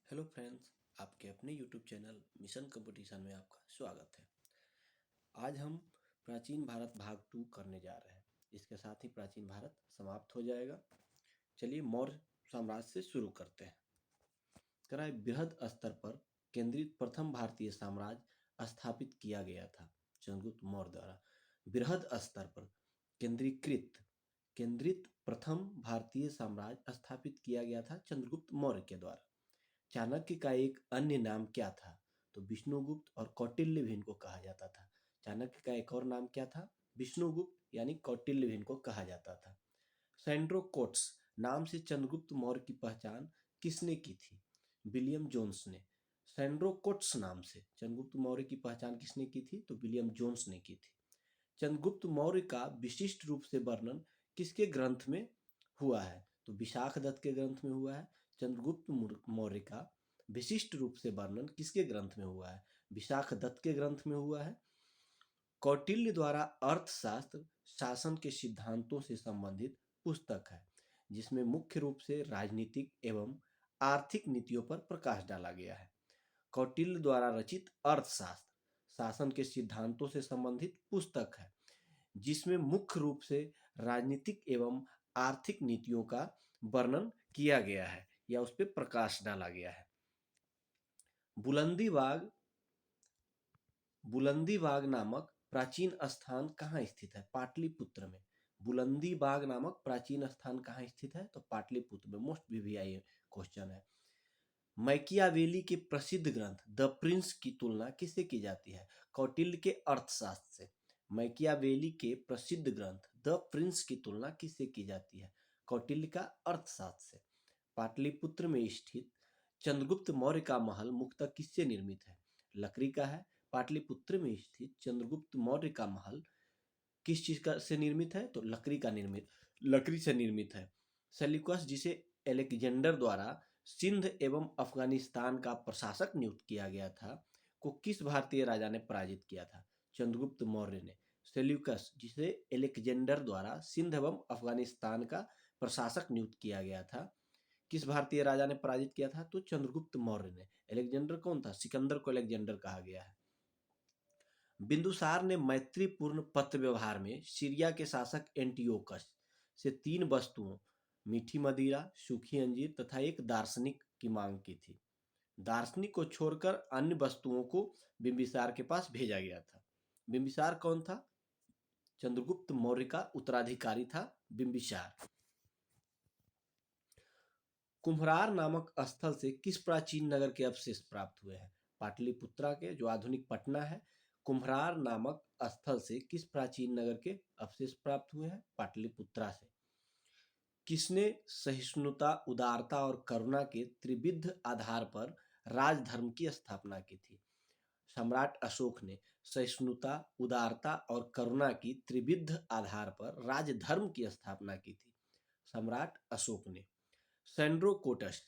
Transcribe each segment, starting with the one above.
Hello friends, आपके अपने YouTube channel mission competition में आपका स्वागत है। आज हम प्राचीन भारत भाग 2 करने जा रहे हैं। इसके साथ ही प्राचीन भारत समाप्त हो जाएगा। चलिए मौर्य साम्राज्य से शुरू करते हैं। कराए बृहद स्तर पर केंद्रित प्रथम भारतीय साम्राज्य स्थापित किया गया था चंद्रगुप्त मौर्य द्वारा। बृहद स्तर पर केंद्रित प्रथम भारतीय साम्राज्य स्थापित किया गया था चंद्रगुप्त मौर्य के द्वारा। चाणक्य का एक अन्य नाम क्या था? तो विष्णुगुप्त और कौटिल्य भी इनको कहा जाता था। चाणक्य का एक और नाम क्या था? विष्णुगुप्त यानी कौटिल्य भी इनको कहा जाता था। सैंड्रोकोट्स नाम से चंद्रगुप्त मौर्य की पहचान किसने की थी? विलियम जोन्स ने। सैंड्रोकोट्स नाम से चंद्रगुप्त मौर्य की पहचान किसने की थी? तो विलियम जोन्स ने की थी। चंद्रगुप्त मौर्य का विशिष्ट रूप से वर्णन किसके ग्रंथ में हुआ है? तो विशाख दत्त के ग्रंथ में हुआ है। चंद्रगुप्त मौर्य का विशिष्ट रूप से वर्णन किसके ग्रंथ में हुआ है? विशाख दत्त के ग्रंथ में हुआ है। कौटिल्य द्वारा अर्थशास्त्र शासन के सिद्धांतों से संबंधित पुस्तक है, जिसमें मुख्य रूप से राजनीतिक एवं आर्थिक नीतियों पर प्रकाश डाला गया है। कौटिल्य द्वारा रचित अर्थशास्त्र शासन के सिद्धांतों से संबंधित पुस्तक है, जिसमें मुख्य रूप से राजनीतिक एवं आर्थिक नीतियों का वर्णन किया गया है या उस पर प्रकाश डाला गया है। बुलंदीबाग बुलंदीबाग नामक प्राचीन स्थान कहाँ स्थित है? पाटलिपुत्र में। बुलंदीबाग नामक प्राचीन स्थान कहाँ स्थित है? तो पाटलिपुत्र में। मोस्ट वीवीआई क्वेश्चन है। मैकियावेली के प्रसिद्ध ग्रंथ द प्रिंस की तुलना किससे की जाती है? कौटिल्य के अर्थशास्त्र से। मैकियावेली के प्रसिद्ध ग्रंथ द प्रिंस की तुलना किससे की जाती है? कौटिल्य का अर्थशास्त्र से। पाटलिपुत्र में स्थित चंद्रगुप्त मौर्य का महल मुख्यतः किससे निर्मित है? लकड़ी का है। पाटलिपुत्र में स्थित चंद्रगुप्त मौर्य का महल किस चीज का से निर्मित है? तो लकड़ी से निर्मित है। सेल्यूकस, जिसे अलेक्जेंडर द्वारा सिंध एवं अफगानिस्तान का प्रशासक नियुक्त किया गया था, को किस भारतीय राजा ने पराजित किया था? चंद्रगुप्त मौर्य ने। सेल्यूकस, जिसे अलेक्जेंडर द्वारा सिंध एवं अफगानिस्तान का प्रशासक नियुक्त किया गया था, किस भारतीय राजा ने पराजित किया था? तो चंद्रगुप्त मौर्य ने। अलेक्जेंडर कौन था? सिकंदर को अलेक्जेंडर कहा गया है। बिंदुसार ने मैत्रीपूर्ण पत्र व्यवहार में सीरिया के शासक एंटियोकस से 3 वस्तुओं मीठी मदिरा, सूखी अंजीर तथा एक दार्शनिक की मांग की थी। दार्शनिक को छोड़कर अन्य वस्तुओं को बिंबिसार के पास भेजा गया था। बिंबिसार कौन था? चंद्रगुप्त मौर्य का उत्तराधिकारी था बिंबिसार। कुम्भरार नामक स्थल से किस प्राचीन नगर के अवशेष प्राप्त हुए हैं? पाटलिपुत्रा के, जो आधुनिक पटना है। कुम्भरार नामक स्थल से किस प्राचीन नगर के अवशेष प्राप्त हुए हैं? पाटलिपुत्रा से। किसने सहिष्णुता, उदारता और करुणा के त्रिविध आधार पर राजधर्म की स्थापना की थी? सम्राट अशोक ने सहिष्णुता, उदारता और करुणा की त्रिविध आधार पर राजधर्म की स्थापना की थी। सम्राट अशोक ने। सैंड्रोकोटस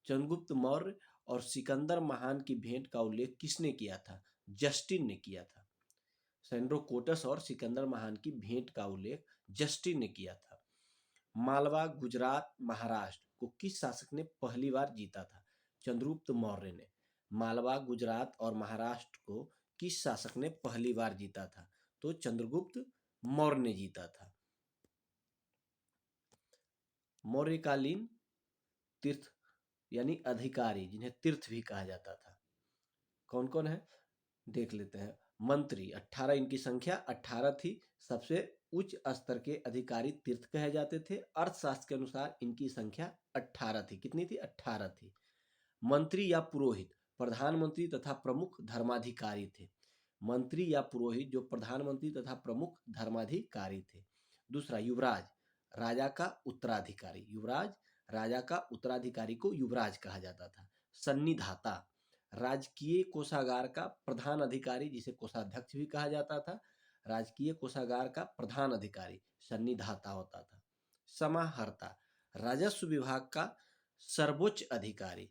चंद्रगुप्त मौर्य और सिकंदर महान की भेंट का उल्लेख किसने किया था? जस्टिन ने किया था। सैंड्रोकोटस और सिकंदर महान की भेंट का उल्लेख जस्टिन ने किया था। मालवा, गुजरात, महाराष्ट्र को किस शासक ने पहली बार जीता था? चंद्रगुप्त मौर्य ने। मालवा, गुजरात और महाराष्ट्र को किस शासक ने पहली बार जीता था? तो चंद्रगुप्त मौर्य ने जीता था। मौर्यकालीन तीर्थ यानी अधिकारी, जिन्हें तीर्थ भी कहा जाता था, कौन कौन है? देख लेते हैं। मंत्री 18, इनकी संख्या 18 थी। सबसे उच्च स्तर के अधिकारी तीर्थ कहे जाते थे। अर्थशास्त्र के अनुसार इनकी संख्या 18 थी। कितनी थी? 18 थी। मंत्री या पुरोहित प्रधानमंत्री तथा प्रमुख धर्माधिकारी थे। मंत्री या पुरोहित जो प्रधानमंत्री तथा प्रमुख धर्माधिकारी थे। दूसरा, युवराज राजा का उत्तराधिकारी। युवराज राजा का उत्तराधिकारी को युवराज कहा जाता था। सन्निधाता राजकीय कोषागार का प्रधान अधिकारी, जिसे कोषाध्यक्ष भी कहा जाता था। राजकीय कोषागार का प्रधान अधिकारी सन्निधाता होता था। समाहर्ता राजस्व विभाग का सर्वोच्च अधिकारी,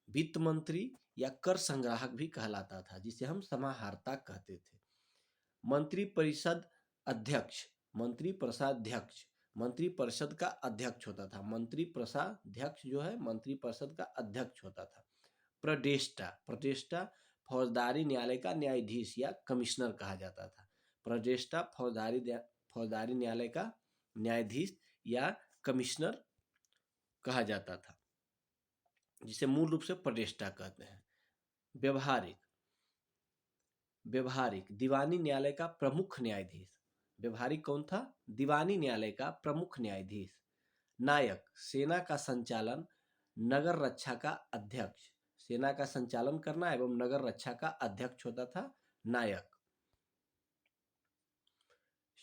वित्त मंत्री या कर संग्राहक भी कहलाता था, जिसे हम समाहर्ता कहते थे। मंत्री परिषद अध्यक्ष मंत्री परिषद का अध्यक्ष होता था। मंत्री परिषद अध्यक्ष जो है मंत्री परिषद का अध्यक्ष होता था। प्रडेष्टा, प्रडेष्टा फौजदारी न्यायालय का न्यायाधीश या कमिश्नर कहा जाता था। प्रडेष्टा फौजदारी न्यायालय का न्यायाधीश या कमिश्नर कहा जाता था, जिसे मूल रूप से प्रडेष्टा कहते हैं। व्यवहारिक, व्यवहारिक दीवानी न्यायालय का प्रमुख न्यायाधीश। व्यवहारिक कौन था? दीवानी न्यायालय का प्रमुख न्यायाधीश। नायक, सेना का संचालन, नगर रक्षा का अध्यक्ष। सेना का संचालन करना एवं नगर रक्षा का अध्यक्ष होता था नायक।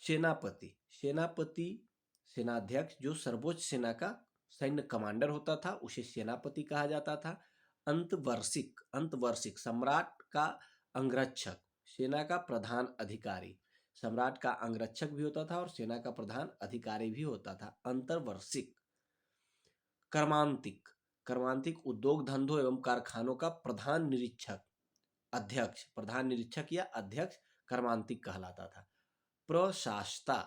सेनापति, सेनापति सेनाध्यक्ष जो सर्वोच्च सेना का सैन्य कमांडर होता था, उसे सेनापति कहा जाता था। अंतवर्षिक, अंतवर्षिक सम्राट का अंगरक्षक, सेना का प्रधान अधिकारी। सम्राट का अंगरक्षक भी होता था और सेना का प्रधान अधिकारी भी होता था। अंतर्वर्षिक। कर्मांतिक, कर्मांतिक उद्योग धंधों एवं कारखानों का प्रधान निरीक्षक, अध्यक्ष, प्रधान निरीक्षक या अध्यक्ष कर्मांतिक कहलाता था। प्रशासता,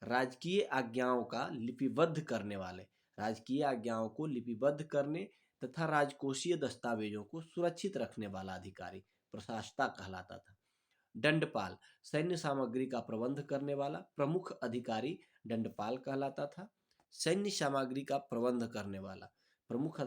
राजकीय आज्ञाओं का लिपिबद्ध करने वाले, राजकीय आज्ञाओं को लिपिबद्ध करने तथा राजकोषीय दस्तावेजों को सुरक्षित रखने वाला अधिकारी प्रशासता कहलाता था। दंडपाल, सैन्य सामग्री का प्रबंध करने वाला प्रमुख अधिकारी दंडपाल कहलाता था। सैन्य सामग्री का प्रबंध करने वाला प्रमुख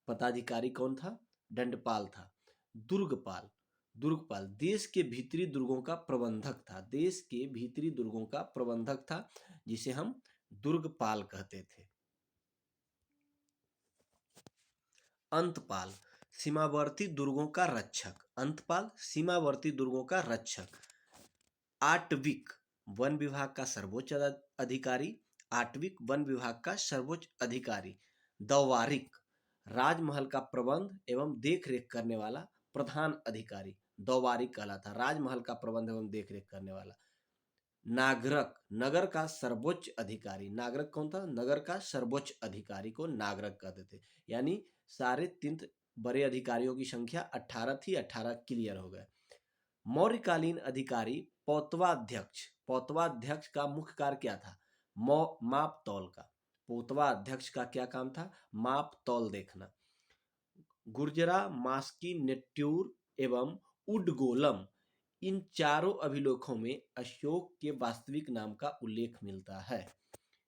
पदाधिकारी कौन था? दंडपाल था। दुर्गपाल, दुर्गपाल देश के भीतरी दुर्गों का प्रबंधक था, देश के भीतरी दुर्गों का प्रबंधक था, जिसे हम दुर्गपाल कहते थे। अंतपाल, सीमावर्ती दुर्गों का रक्षक, अंतपाल सीमावर्ती दुर्गों का रक्षक। आटविक, वन विभाग का सर्वोच्च अधिकारी, आटविक वन विभाग का सर्वोच्च अधिकारी। दौवारिक, राजमहल का प्रबंध एवं देखरेख करने वाला प्रधान अधिकारी दौवारिक कहलाता, राजमहल का प्रबंध एवं देखरेख करने वाला। नागरक, नगर का सर्वोच्च अधिकारी, नागरक कौन था? नगर का सर्वोच्च अधिकारी को नागरक कहते थे। यानी सारे 3 बड़े अधिकारियों की संख्या 18 थी, 18 क्लियर हो गए। मौर्यकालीन अधिकारी पौतवाध्यक्ष, पौतवाध्यक्ष का मुख्य कार्य क्या था? माप तौल का। पौतवाध्यक्ष का क्या काम था? माप तौल देखना। गुर्जरा, मास्की, नेट्यूर एवं उडगोलम, इन चारों अभिलेखों में अशोक के वास्तविक नाम का उल्लेख मिलता है।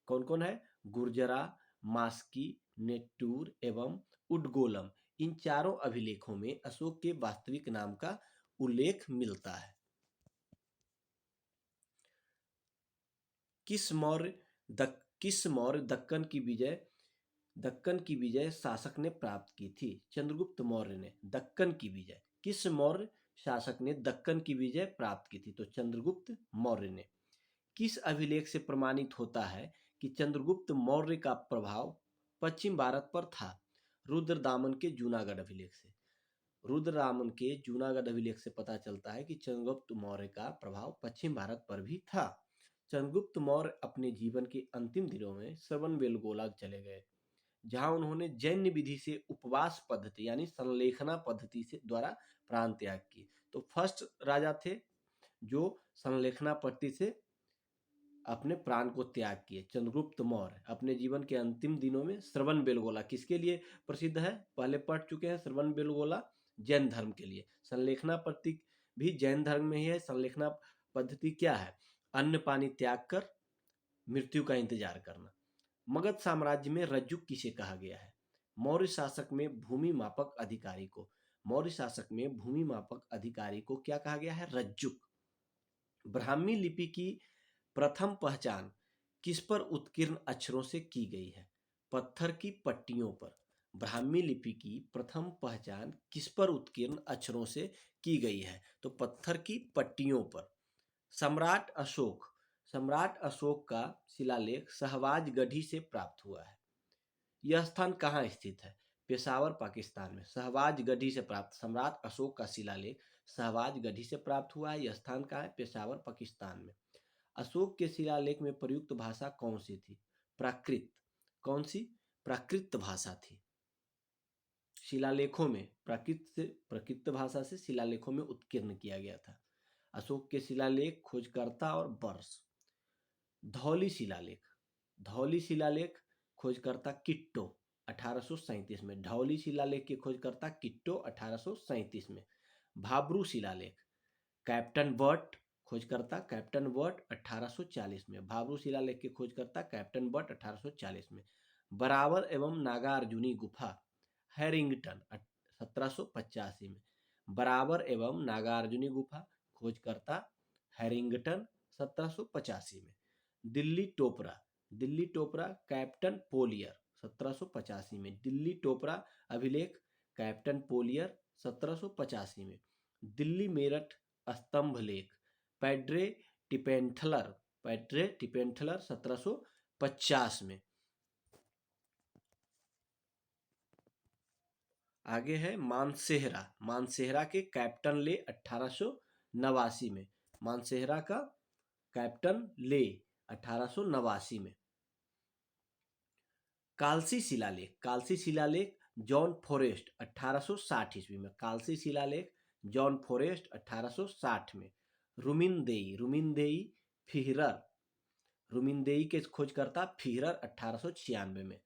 कौन कौन है? गुर्जरा, मास्की, नेट्टूर एवं उडगोलम, इन चारों अभिलेखों में अशोक के वास्तविक नाम का उल्लेख मिलता है। किस मौर्य दक्कन की विजय शासक ने प्राप्त की थी? चंद्रगुप्त मौर्य ने दक्कन की विजय, किस मौर्य शासक ने दक्कन की विजय प्राप्त की थी? तो चंद्रगुप्त मौर्य ने। किस अभिलेख से प्रमाणित होता है कि चंद्रगुप्त मौर्य का प्रभाव पश्चिम भारत पर था? रुद्रदामन के जूनागढ़ अभिलेख से। रुद्रदामन के जूनागढ़ अभिलेख से पता चलता है कि चंद्रगुप्त मौर्य का प्रभाव पश्चिम भारत पर भी था। चंद्रगुप्त मौर्य अपने जीवन के अंतिम दिनों में श्रवणबेलगोला चले गए, जहां उन्होंने जैन विधि से उपवास पद्धति यानी संलेखना पद्धति से द्वारा प्राण त्याग किए। तो फर्स्ट राजा थे जो संलेखना पद्धति से अपने प्राण को त्याग किए, चंद्रगुप्त मौर्य। अपने जीवन के अंतिम दिनों में श्रवणबेलगोला किसके लिए प्रसिद्ध है? पहले पढ़ चुके हैं। श्रवणबेलगोला जैन धर्म के लिए। संलेखना पद्धति भी जैन धर्म में ही है। संलेखना पद्धति क्या है? अन्न पानी त्याग कर मृत्यु का इंतजार करना। मगध साम्राज्य में रज्जुक किसे कहा गया है? मौर्य शासक में भूमि मापक अधिकारी को, मौर्य शासक में भूमि मापक अधिकारी को क्या कहा गया है? रज्जुक। ब्राह्मी लिपि की प्रथम पहचान किस पर उत्कीर्ण अक्षरों से की गई है? पत्थर की पट्टियों पर। ब्राह्मी लिपि की प्रथम पहचान किस पर उत्कीर्ण अक्षरों से की गई है? तो पत्थर की पट्टियों पर। सम्राट अशोक, सम्राट अशोक का शिलालेख सहवाज गढ़ी से प्राप्त हुआ है। यह स्थान कहाँ स्थित है? पेशावर, पाकिस्तान में। सहवाज गढ़ी से प्राप्त सम्राट अशोक का शिलालेख सहवाज गढ़ी से प्राप्त हुआ है। यह स्थान कहाँ है? पेशावर, पाकिस्तान में। अशोक के शिलालेख में प्रयुक्त भाषा कौन सी थी? प्राकृत। कौन सी? प्राकृत भाषा थी। शिलालेखों में प्राकृत भाषा से शिलालेखों में उत्कीर्ण किया गया था। अशोक के शिलालेख, खोजकर्ता और वर्ष। धौली शिलालेख, धौली शिलालेख, खोजकर्ता किट्टो। 1837 में। ढौली शिलालेख के खोजकर्ता किट्टो 1837 में। भाब्रू शिलालेख कैप्टन बर्ट खोजकर्ता कैप्टन बर्ट 1840 में। भाब्रू शिलालेख के खोजकर्ता कैप्टन बर्ट 1840 में। बराबर एवं नागार्जुनी गुफा हैरिंगटन 1785 में। बराबर एवं नागार्जुनी गुफा खोजकर्ता हैरिंगटन 1785 में। दिल्ली टोपरा कैप्टन पोलियर 1785 में। दिल्ली टोपरा अभिलेख कैप्टन पोलियर 1785 में। दिल्ली मेरठ स्तंभ लेख पैड्रे टिपेंथलर 1750 में। आगे है मानसेहरा के कैप्टन ले 1889 में। मानसेहरा का कैप्टन ले 1889 में। कालसी शिलालेख जॉन फॉरेस्ट 1860 ईस्वी में। कालसी शिलालेख जॉन फॉरेस्ट 1860 में। रुमिनदेई के खोजकर्ता फिहरर 1896 में।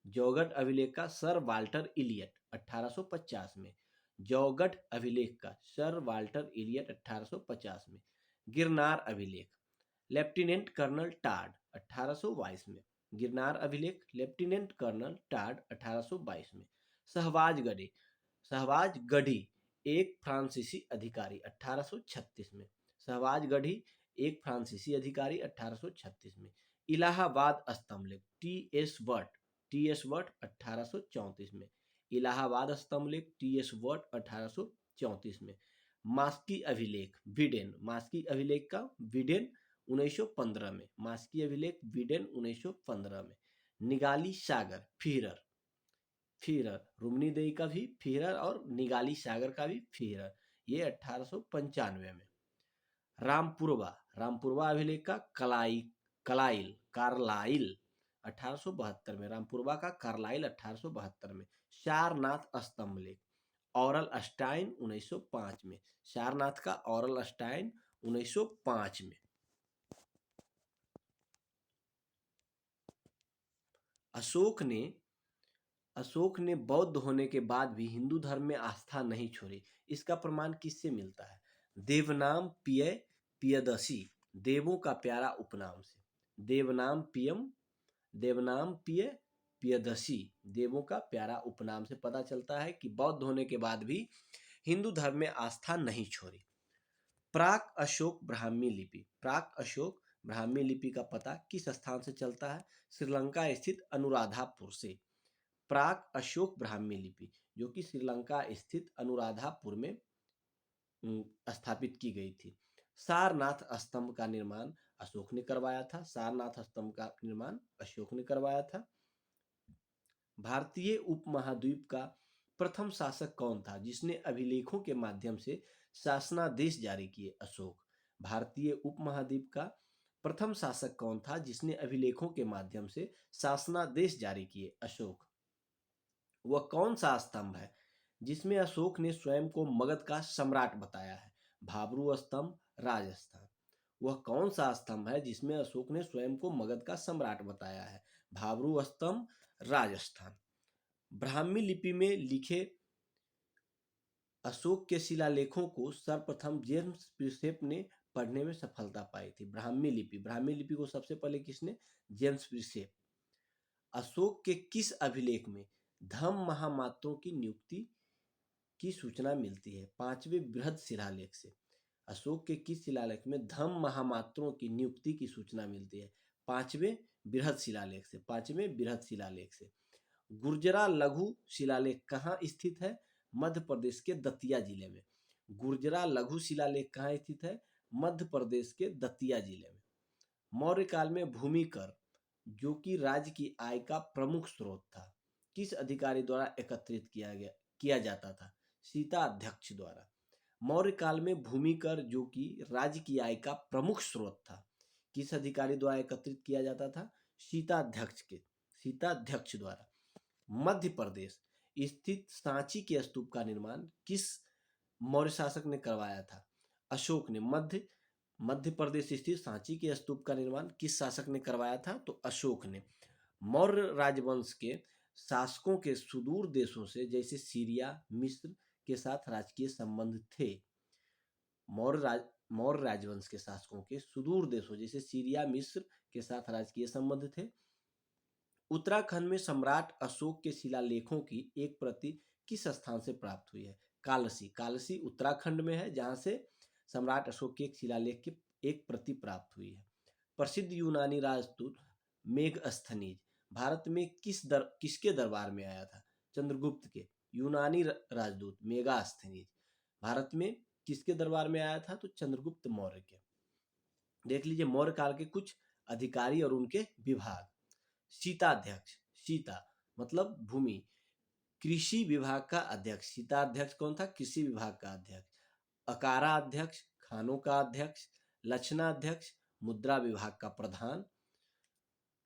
जौगढ़ अभिलेख का सर वाल्टर इलियट 1850 में। जौगढ़ अभिलेख का सर वाल्टर इलियट 1850 में। गिरनार अभिलेख लेफ्टिनेंट कर्नल टाड 1822 में। गिरनार अभिलेख लेफ्टिनेंट कर्नल टाड 1822 में। शहबाज गढ़ी एक फ्रांसीसी अधिकारी 1836 में। शहबाज गढ़ी एक फ्रांसीसी अधिकारी 1836 में। इलाहाबाद स्तंभ लेख टी एस वर्ट 1834 में। इलाहाबाद स्तंभ लेख टी एस वर्ट 1834 में। मास्की अभिलेख का विडेन 1915 में। मास्की अभिलेख विडेन 1915 में। निगाली सागर फिहरर रुमनीदेई का भी फिहरर और निगाली सागर का भी फिहरर, ये 1895 में। रामपुरवा अभिलेख का कार्लाइल 1872 में। रामपुरवा का कार्लाइल 1872 में। सारनाथ स्तंभ लेख ऑरल अस्टाइन 1905 में। सारनाथ का ऑरल अस्टाइन 1905 में। अशोक ने बौद्ध होने के बाद भी हिंदू धर्म में आस्था नहीं छोड़ी। इसका प्रमाण किससे मिलता है? देवनाम पियदसी देवों का प्यारा उपनाम से। देवनाम पियदसी देवों का प्यारा उपनाम से पता चलता है कि बौद्ध होने के बाद भी हिंदू धर्म में आस्था नहीं छोड़ी। प्राक अशोक ब्राह्मी लिपि का पता किस स्थान से चलता है? श्रीलंका स्थित अनुराधापुर से। प्राक अशोक ब्राह्मी लिपि जो कि श्रीलंका स्थित अनुराधापुर में स्थापित की गई थी। सारनाथ स्तंभ का निर्माण अशोक ने करवाया था। सारनाथ स्तंभ का निर्माण अशोक ने करवाया था। भारतीय उपमहाद्वीप का प्रथम शासक कौन था जिसने अभिलेखों के माध्यम से शासनादेश जारी किए? अशोक। भारतीय उपमहाद्वीप का प्रथम शासक कौन था जिसने अभिलेखों के माध्यम से शासनादेश जारी किए? अशोक। वह कौन सा स्तंभ है जिसमें अशोक ने स्वयं को मगध का सम्राट बताया है? भाब्रू स्तंभ, राजस्थान। वह कौन सा स्तंभ है जिसमें अशोक ने स्वयं को मगध का सम्राट बताया है? भाब्रू स्तंभ, राजस्थान। ब्राह्मी लिपि में लिखे अशोक के शिलालेखों को सर्वप्रथम जेम्स प्रिंसेप ने पढ़ने में सफलता पाई थी। ब्राह्मी लिपि को सबसे पहले किसने? James Prinsep. अशोक के किस अभिलेख में धम्म महामात्रों की नियुक्ति की सूचना मिलती है? पांचवें बृहद शिलालेख से। अशोक के किस शिलालेख में धम्म महामात्रों की नियुक्ति की सूचना मिलती है? पांचवें बृहद शिलालेख से। गुर्जरा लघु शिलालेख कहाँ स्थित है? मध्य प्रदेश के दतिया जिले में। गुर्जरा लघु शिलालेख कहाँ स्थित है? मध्य प्रदेश के दतिया जिले में। मौर्य काल में भूमि कर जो कि राज्य की आय का प्रमुख स्रोत था किस अधिकारी द्वारा एकत्रित किया जाता था? शीताध्यक्ष द्वारा। मौर्य काल में भूमि कर जो कि राज्य की आय का प्रमुख स्रोत था किस अधिकारी द्वारा एकत्रित किया जाता था? शीताध्यक्ष द्वारा। मध्य प्रदेश स्थित सांची के स्तूप का निर्माण किस मौर्य शासक ने करवाया था? अशोक ने। मध्य प्रदेश स्थित सांची के स्तूप का निर्माण किस शासक ने करवाया था? तो अशोक ने। मौर्य राजवंश के शासकों के सुदूर देशों से जैसे सीरिया, मिस्र के साथ राजकीय संबंध थे। मौर्य राजवंश के शासकों के सुदूर देशों जैसे सीरिया, मिस्र के साथ राजकीय संबंध थे। उत्तराखंड में सम्राट अशोक के शिलालेखों की एक प्रति किस स्थान से प्राप्त हुई है? कालसी। कालसी उत्तराखंड में है, जहां से सम्राट अशोक के एक शिलालेख की एक प्रति प्राप्त हुई है। प्रसिद्ध यूनानी राजदूत मेगस्थनीज भारत में किसके दरबार में आया था? चंद्रगुप्त के। यूनानी राजदूत मेगास्थनीज भारत में किसके दरबार में आया था? तो चंद्रगुप्त मौर्य के। देख लीजिए मौर्य काल के कुछ अधिकारी और उनके विभाग। सीताध्यक्ष, सीता मतलब भूमि, कृषि विभाग का अध्यक्ष। सीताध्यक्ष कौन था? कृषि विभाग का अध्यक्ष। अकारा अध्यक्ष, खानों का अध्यक्ष। लक्षणाध्यक्ष, मुद्रा विभाग का प्रधान।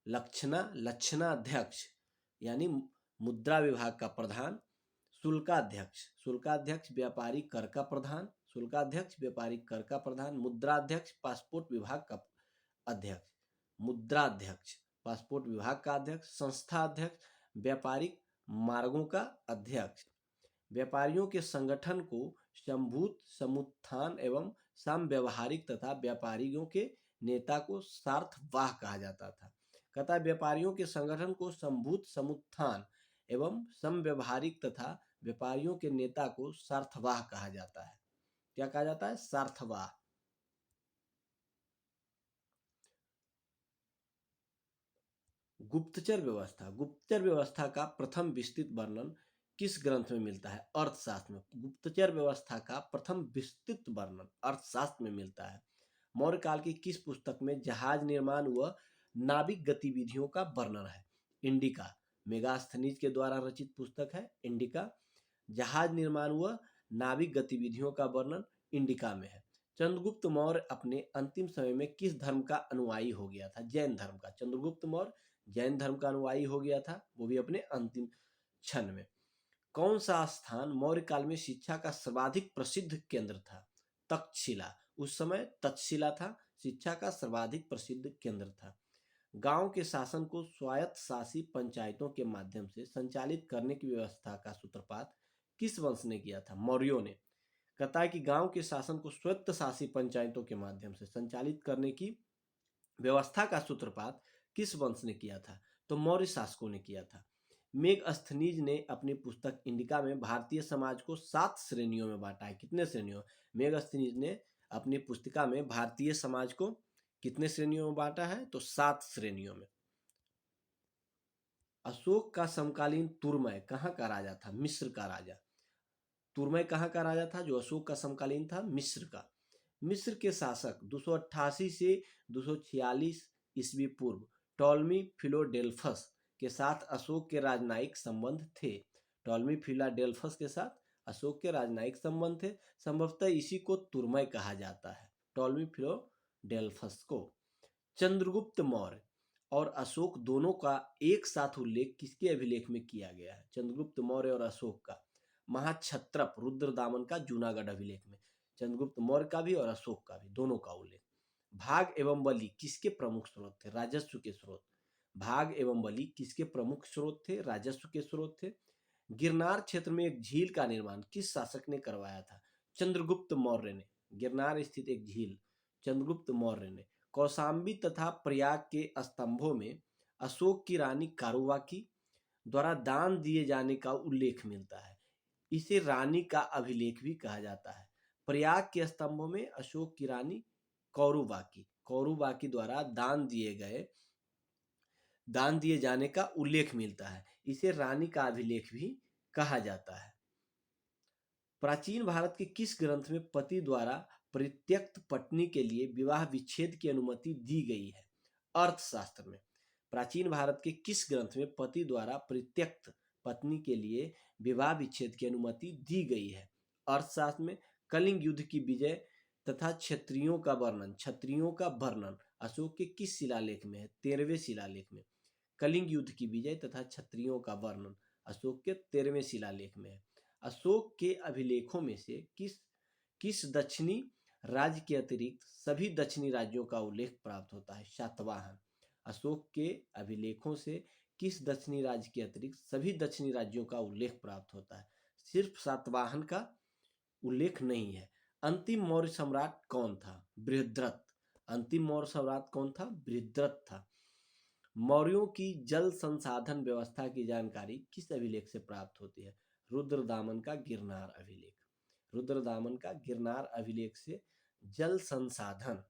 लक्षणाध्यक्ष यानी मुद्रा विभाग का प्रधान। शुल्काध्यक्ष, शुल्काध्यक्ष व्यापारी कर का प्रधान। शुल्काध्यक्ष व्यापारी कर का प्रधान। मुद्राध्यक्ष पासपोर्ट विभाग का अध्यक्ष। मुद्राध्यक्ष पासपोर्ट विभाग का अध्यक्ष। संस्था अध्यक्ष व्यापारिक मार्गों का अध्यक्ष। व्यापारियों के संगठन को संभूत, समुत्थान एवं समव्यावहारिक तथा व्यापारियों के नेता को सार्थवाह कहा जाता था। कहता है व्यापारियों के संगठन को संभूत, समुत्थान एवं समव्यावहारिक तथा व्यापारियों के नेता को सार्थवाह कहा जाता है। क्या कहा जाता है? सार्थवाह। गुप्तचर व्यवस्था। गुप्तचर व्यवस्था का प्रथम विस्तृत वर्णन किस ग्रंथ में मिलता है? अर्थशास्त्र में। गुप्तचर व्यवस्था का प्रथम विस्तृत वर्णन अर्थशास्त्र में मिलता है। मौर्य काल की किस पुस्तक में जहाज निर्माण व नाविक गतिविधियों का वर्णन है? इंडिका। मेगास्थनीज के द्वारा रचित पुस्तक है इंडिका। जहाज निर्माण व नाविक गतिविधियों का वर्णन इंडिका में है। चंद्रगुप्त मौर्य अपने अंतिम समय में किस धर्म का अनुयायी हो गया था? जैन धर्म का। चंद्रगुप्त मौर्य जैन धर्म का अनुयायी हो गया था, वो भी अपने अंतिम क्षण में। कौन सा स्थान मौर्य काल में शिक्षा का सर्वाधिक प्रसिद्ध केंद्र था? तक्षशिला। उस समय तक्षशिला था शिक्षा का सर्वाधिक प्रसिद्ध केंद्र था। गांव के शासन को स्वायत्त शासी पंचायतों के माध्यम से संचालित करने की व्यवस्था का सूत्रपात किस वंश ने किया था? मौर्यों ने। कहता है कि गांव के शासन को स्वायत्त शासी पंचायतों के माध्यम से संचालित करने की व्यवस्था का सूत्रपात किस वंश ने किया था? तो मौर्य शासकों ने किया था। मेगस्थनीज ने अपनी पुस्तक इंडिका में भारतीय समाज को 7 श्रेणियों में बांटा है। कितने श्रेणियों? मेगस्थनीज ने अपनी पुस्तिका में भारतीय समाज को कितने श्रेणियों में बांटा है? तो 7 श्रेणियों में। अशोक का समकालीन तुर्मय कहाँ का राजा था? मिस्र का राजा। तुर्मय कहाँ का राजा था जो अशोक का समकालीन था? मिस्र का। मिस्र के शासक 288 से 246 ईस्वी पूर्व टॉलमी फिलाडेल्फस के साथ अशोक के राजनयिक संबंध थे। टॉलमी फिलाडेल्फस के साथ अशोक के राजनयिक संबंध थे। संभवतः इसी को तुर्मय कहा जाता है, टॉलमी फिलाडेल्फस को। चंद्रगुप्त मौर्य और अशोक दोनों का एक साथ उल्लेख किसके अभिलेख में किया गया है? चंद्रगुप्त मौर्य और अशोक का महाक्षत्रप रुद्रदामन का जूनागढ़ अभिलेख में। चंद्रगुप्त मौर्य का भी और अशोक का भी, दोनों का उल्लेख। भाग एवं बलि किसके प्रमुख स्रोत थे? राजस्व के स्रोत। भाग एवं बलि किसके प्रमुख स्रोत थे? राजस्व के स्रोत थे। गिरनार क्षेत्र में एक झील का निर्माण किस शासक ने करवाया था? चंद्रगुप्त मौर्य ने। गिरनार स्थित एक झील चंद्रगुप्त मौर्य ने। कौशाम्बी तथा प्रयाग के स्तंभों में अशोक की रानी कारुबाकी द्वारा दान दिए जाने का उल्लेख मिलता है। इसे रानी का अभिलेख भी कहा जाता है। प्रयाग के स्तंभों में अशोक की रानी कौरुबाकी द्वारा दान दिए जाने का उल्लेख मिलता है। इसे रानी का अभिलेख भी कहा जाता है। प्राचीन भारत के किस ग्रंथ में पति द्वारा परित्यक्त पत्नी के लिए विवाह विच्छेद की अनुमति दी गई है? अर्थशास्त्र में। प्राचीन भारत के किस ग्रंथ में पति द्वारा परित्यक्त पत्नी के लिए विवाह विच्छेद की अनुमति दी गई है? अर्थशास्त्र में। कलिंग युद्ध की विजय तथा क्षत्रियों का वर्णन अशोक के किस शिलालेख में है? 13वें शिलालेख में। कलिंग युद्ध की विजय तथा क्षत्रियों का वर्णन अशोक के 13वें शिलालेख में है। अशोक के अभिलेखों में से किस दक्षिणी राज्य के अतिरिक्त सभी दक्षिणी राज्यों का उल्लेख प्राप्त होता है? सातवाहन। अशोक के अभिलेखों से किस दक्षिणी राज्य के अतिरिक्त सभी दक्षिणी राज्यों का उल्लेख प्राप्त होता है? सिर्फ सातवाहन का उल्लेख नहीं है। अंतिम मौर्य सम्राट कौन था? बृहद्रथ। अंतिम मौर्य सम्राट कौन था? बृहद्रथ था। मौर्यों की जल संसाधन व्यवस्था की जानकारी किस अभिलेख से प्राप्त होती है? रुद्रदामन का गिरनार अभिलेख। रुद्रदामन का गिरनार अभिलेख से जल संसाधन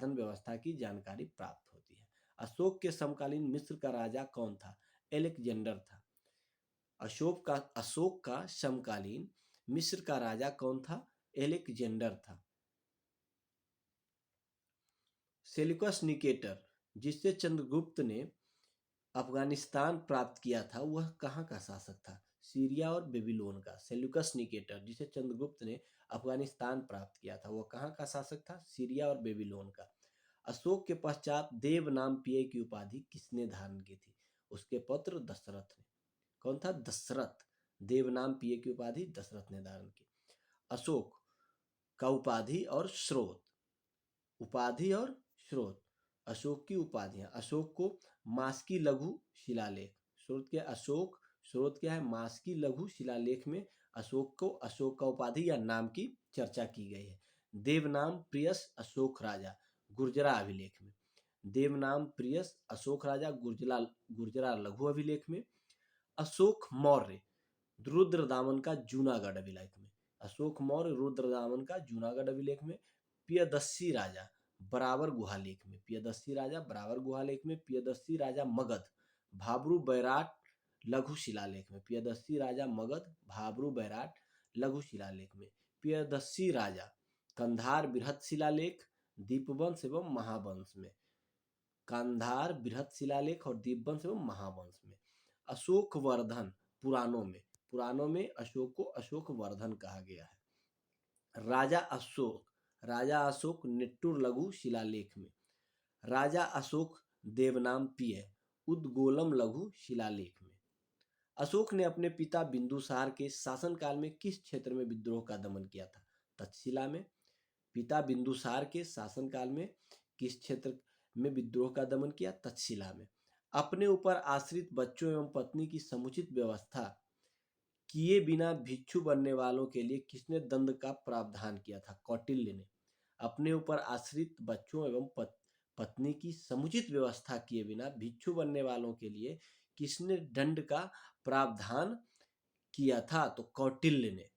व्यवस्था की जानकारी प्राप्त होती है। अशोक के समकालीन मिस्र का राजा कौन था? एलेक्जेंडर था। अशोक का समकालीन मिस्र का राजा कौन था? एलेक्जेंडर था। सेल्यूकस निकेटर, जिससे चंद्रगुप्त ने अफगानिस्तान प्राप्त किया था, वह कहाँ का शासक था? सीरिया और बेबीलोन का। सेल्यूकस निकेटर, जिसे चंद्रगुप्त ने अफगानिस्तान प्राप्त किया था, वह कहाँ का शासक था? सीरिया और बेबीलोन का। अशोक के पश्चात देवनामप्रिय की उपाधि किसने धारण की थी? उसके पुत्र दशरथ ने। कौन था? दशरथ। देवनामप्रिय की उपाधि दशरथ ने धारण की। अशोक का उपाधि और स्रोत। उपाधि और स्रोत। अशोक की उपाधियां। अशोक को मास्की लघु शिलालेख। स्रोत क्या? अशोक। स्रोत क्या है? मास्की लघु शिलालेख में अशोक को अशोक का उपाधि या नाम की चर्चा की गई है। देवनाम प्रियस अशोक राजा, गुर्जरा अभिलेख में। देवनाम प्रियस अशोक राजा, गुर्जरा लघु अभिलेख में। अशोक मौर्य रुद्रदामन का जूनागढ़ अभिलेख में। अशोक मौर्य रुद्रदामन का जूनागढ़ अभिलेख में। प्रियदर्शी राजा बराबर गुहालेख में। प्रियदर्शी राजा बराबर गुहालेख में। प्रियदर्शी राजा मगध भाबरू बैराट लघु शिलालेख में। प्रियदर्शी राजा मगध भाबरू बैराट लघु शिलालेख में। प्रियदर्शी राजा कंधार बृहत शिलालेख, दीपवंश एवं महावंश में। कांधार बृहत शिलालेख और दीपवंश एवं महावंश में। अशोक वर्धन पुराणों में अशोक को अशोक वर्धन कहा गया है। राजा अशोक निट्टूर लघु शिलालेख में। राजा अशोक देवनामप्रिय उद्गोलम लघु शिलालेख में। अशोक ने अपने पिता बिंदुसार के शासनकाल में किस क्षेत्र में विद्रोह का दमन किया था? तक्षशिला में। पिता बिंदुसार के शासनकाल में किस क्षेत्र में विद्रोह का दमन किया? तक्षशिला में। अपने ऊपर आश्रित बच्चों एवं पत्नी की समुचित व्यवस्था किए बिना भिक्षु बनने वालों के लिए किसने दंड का प्रावधान किया था? कौटिल्य ने। अपने ऊपर आश्रित बच्चों एवं पत्नी की समुचित व्यवस्था किए बिना भिक्षु बनने वालों के लिए किसने दंड का प्रावधान किया था? तो कौटिल्य ने।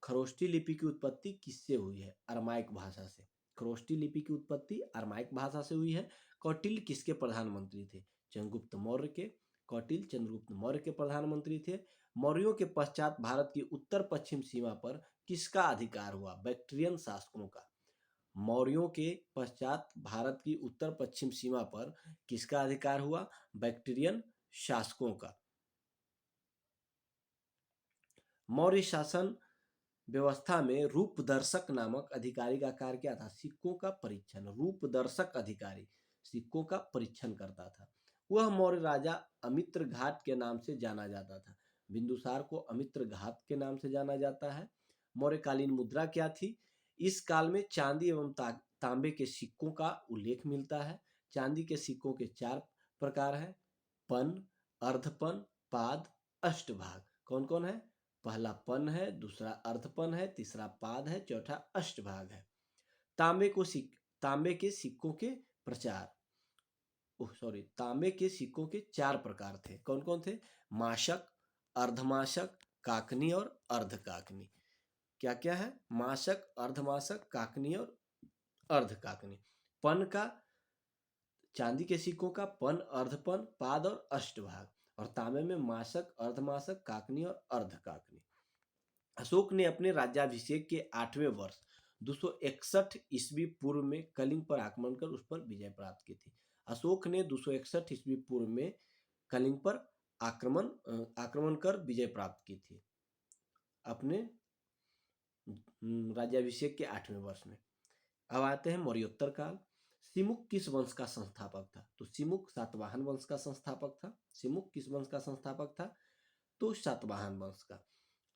खरोष्ठी लिपि की उत्पत्ति किससे हुई है? अरमाइक भाषा से। खरोष्ठी लिपि की उत्पत्ति अरमाइक भाषा से हुई है। कौटिल्य किसके प्रधानमंत्री थे? चंद्रगुप्त मौर्य के। कौटिल्य चंद्रगुप्त मौर्य के प्रधानमंत्री थे। मौर्यों के पश्चात भारत की उत्तर पश्चिम सीमा पर किसका अधिकार हुआ? बैक्ट्रियन शासकों का। मौर्यों के पश्चात भारत की उत्तर पश्चिम सीमा पर किसका अधिकार हुआ? बैक्ट्रियन शासकों का। मौर्य शासन व्यवस्था में रूपदर्शक नामक अधिकारी का कार्य क्या था? सिक्कों का परीक्षण। रूपदर्शक अधिकारी सिक्कों का परीक्षण करता था। वह मौर्य राजा अमित्र घाट के नाम से जाना जाता था। बिंदुसार को अमित्र घाट के नाम से जाना जाता है। मौर्यकालीन मुद्रा क्या थी? इस काल में चांदी एवं तांबे के सिक्कों का उल्लेख मिलता है। चांदी के सिक्कों के 4 प्रकार हैं: पन, अर्धपन, पाद, अष्टभाग। कौन कौन है? पहला पन है, दूसरा अर्धपन है, तीसरा पाद है, चौथा अष्टभाग है। तांबे के सिक्कों के प्रचार तांबे के सिक्कों के 4 प्रकार थे। कौन कौन थे? माशक, अर्धमाशक, काकनी और अर्धकाकनी। क्या क्या है? माशक, अर्धमाशक, काकनी और अर्धकाकनी। पन का, चांदी के सिक्कों का पन, अर्धपन, पाद और अष्टभाग। और तांबे में माशक, अर्धमाशक, काकनी और अर्धकाकनी। अशोक ने अपने राज्याभिषेक के 8वें वर्ष 261 ईस्वी पूर्व में कलिंग पर आक्रमण कर उस पर विजय प्राप्त की थी। अशोक ने 261 ईस्वी पूर्व में कलिंग पर आक्रमण कर विजय प्राप्त की थी अपने राज्याभिषेक के 8वें वर्ष में। अब आते हैं मौर्योत्तर काल। सिमुक किस वंश का संस्थापक था? तो सिमुक सातवाहन वंश का संस्थापक था। सिमुक किस वंश का संस्थापक था? तो सातवाहन वंश का।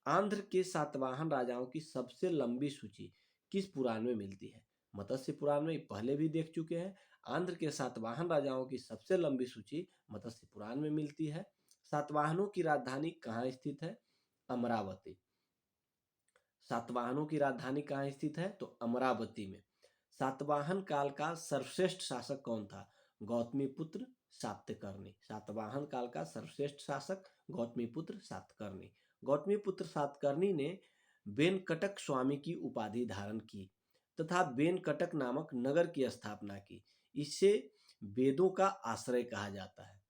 आंध्र के सातवाहन राजाओं की सबसे लंबी सूची किस पुराण में मिलती है? मत्स्य पुराण में, पहले भी देख चुके हैं। आंध्र के सातवाहन राजाओं की सबसे लंबी सूची मत्स्य पुराण में मिलती है। सातवाहनों की राजधानी कहाँ स्थित है? अमरावती। सातवाहनों की राजधानी कहाँ स्थित है? तो अमरावती में। सातवाहन काल का सर्वश्रेष्ठ शासक कौन था? गौतमीपुत्र सातकर्णी। सातवाहन काल का सर्वश्रेष्ठ शासक गौतमीपुत्र सातकर्णी। गौतमीपुत्र सातकर्णी ने वेनकटक स्वामी की उपाधि धारण की तथा वेनकटक नामक नगर की स्थापना की। इसे वेदों का आश्रय कहा जाता है।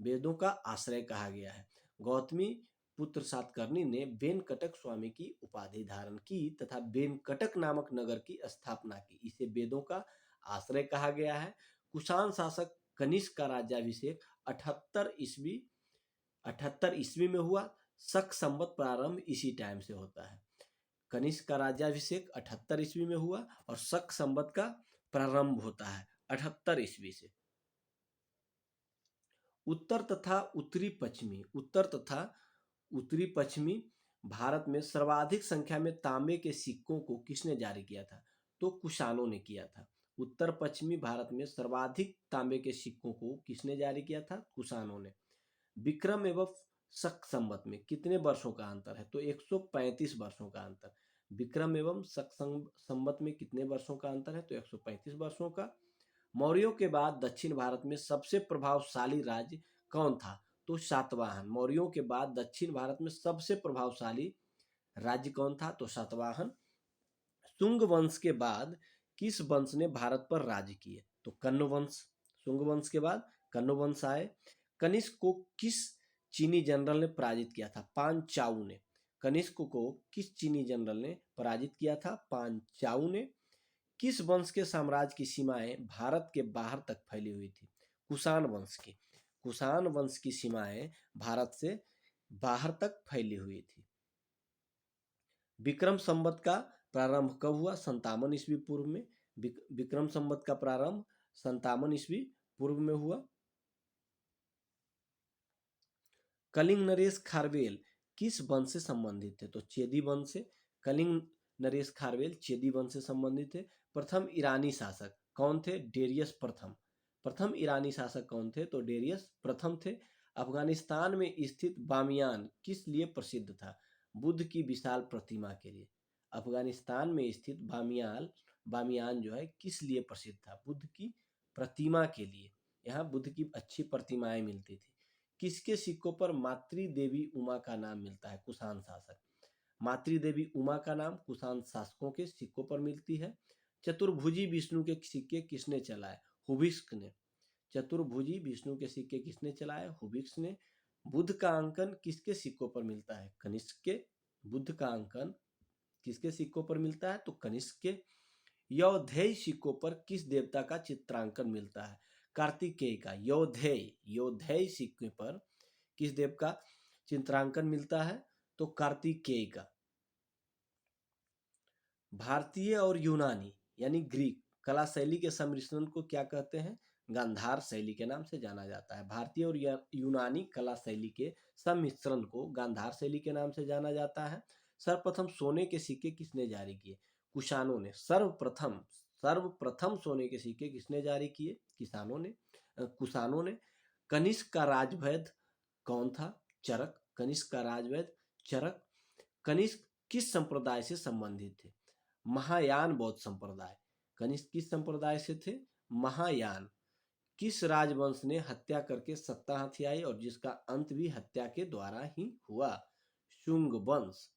वेदों का आश्रय कहा गया है। गौतमी पुत्र सातकर्णी ने वेनकटक स्वामी की उपाधि धारण की तथा वेनकटक नामक नगर की स्थापना की। इसे वेदों का आश्रय कहा गया है। कुषाण शासक कनिष्क का राज्याभिषेक 78 ईस्वी में हुआ। शक संवत प्रारंभ इसी टाइम से होता है। कनिष्क का राज्याभिषेक 78 ईस्वी में हुआ और शक संवत का प्रारंभ होता है 78 ईस्वी से। उत्तर तथा उत्तरी पश्चिमी भारत में सर्वाधिक संख्या में तांबे के सिक्कों को किसने जारी किया था? तो कुषाणों ने किया था। उत्तर पश्चिमी भारत में सर्वाधिक तांबे के सिक्कों को किसने जारी किया था? कुषाणों ने। विक्रम एवं शक संवत में कितने वर्षों का अंतर है? तो 135 वर्षों का अंतर। विक्रम एवं शक संवत में कितने वर्षों का अंतर है? तो 135 वर्षों का। मौर्यों के बाद दक्षिण भारत में सबसे प्रभावशाली राज्य कौन था? तो सातवाहन। मौर्यों के बाद दक्षिण भारत में सबसे प्रभावशाली राज्य कौन था? तो सातवाहन। शुंग वंश के बाद किस वंश ने भारत पर राज्य किए? तो कण्व वंश। शुंग वंश के बाद कण्व वंश आए। कनिष्क को किस चीनी जनरल ने पराजित किया था? पांचाऊ ने। कनिष्क को किस चीनी जनरल ने पराजित किया था? पांचाऊ ने। किस वंश के साम्राज्य की सीमाएं भारत के बाहर तक फैली हुई थी? कुषाण वंश की। कुषाण वंश की सीमाएं भारत से बाहर तक फैली हुई थी। विक्रम संवत का प्रारंभ कब हुआ? 57 ईस्वी पूर्व में। विक्रम संवत का प्रारंभ 57 ईस्वी पूर्व में हुआ। कलिंग नरेश खारवेल किस वंश से संबंधित थे? तो चेदी वंश से। कलिंग नरेश खारवेल चेदी वंश से संबंधित थे। प्रथम ईरानी शासक कौन थे? डेरियस प्रथम। प्रथम ईरानी शासक कौन थे? तो डेरियस प्रथम थे। अफगानिस्तान में स्थित बामियान किस लिए प्रसिद्ध था? बुद्ध की विशाल प्रतिमा के लिए। अफगानिस्तान में स्थित बामियान जो है किस लिए प्रसिद्ध था? बुद्ध की प्रतिमा के लिए। यहाँ बुद्ध की अच्छी प्रतिमाएं मिलती थी। किसके सिक्कों पर मातृ देवी उमा का नाम मिलता है? कुषाण शासक। मातृ देवी उमा का नाम कुषाण शासकों के सिक्कों पर मिलती है। चतुर्भुजी विष्णु के सिक्के किसने चलाए? हुबिक्स ने। चतुर्भुजी विष्णु के सिक्के किसने चलाए? हुबिक्स ने। बुद्ध का अंकन किसके सिक्कों पर मिलता है? कनिष्क के। बुद्ध का अंकन किसके सिक्कों पर मिलता है? तो कनिष्क के। यौधेय सिक्कों पर किस देवता का चित्रांकन मिलता है? कार्तिकेय का। यौधेय सिक्के पर किस देव का चित्रांकन मिलता है? तो कार्तिकेय का। भारतीय और यूनानी यानी ग्रीक कला शैली के सम्मिश्रण को क्या कहते हैं? गांधार शैली के नाम से जाना जाता है। भारतीय और यूनानी कला शैली के सम्मिश्रण को गांधार शैली के नाम से जाना जाता है। सर्वप्रथम सोने के सिक्के किसने जारी किए? कुषाणों ने। सर्वप्रथम सोने के सिक्के किसने जारी किए? कुषाणों ने। कनिष्क का राजवैद्य कौन था? चरक। कनिष्क का राजवैद्य चरक। कनिष्क किस संप्रदाय से संबंधित थे? महायान बौद्ध संप्रदाय। कनिष्क किस संप्रदाय से थे? महायान। किस राजवंश ने हत्या करके सत्ता हथियाई और जिसका अंत भी हत्या के द्वारा ही हुआ? शुंग वंश।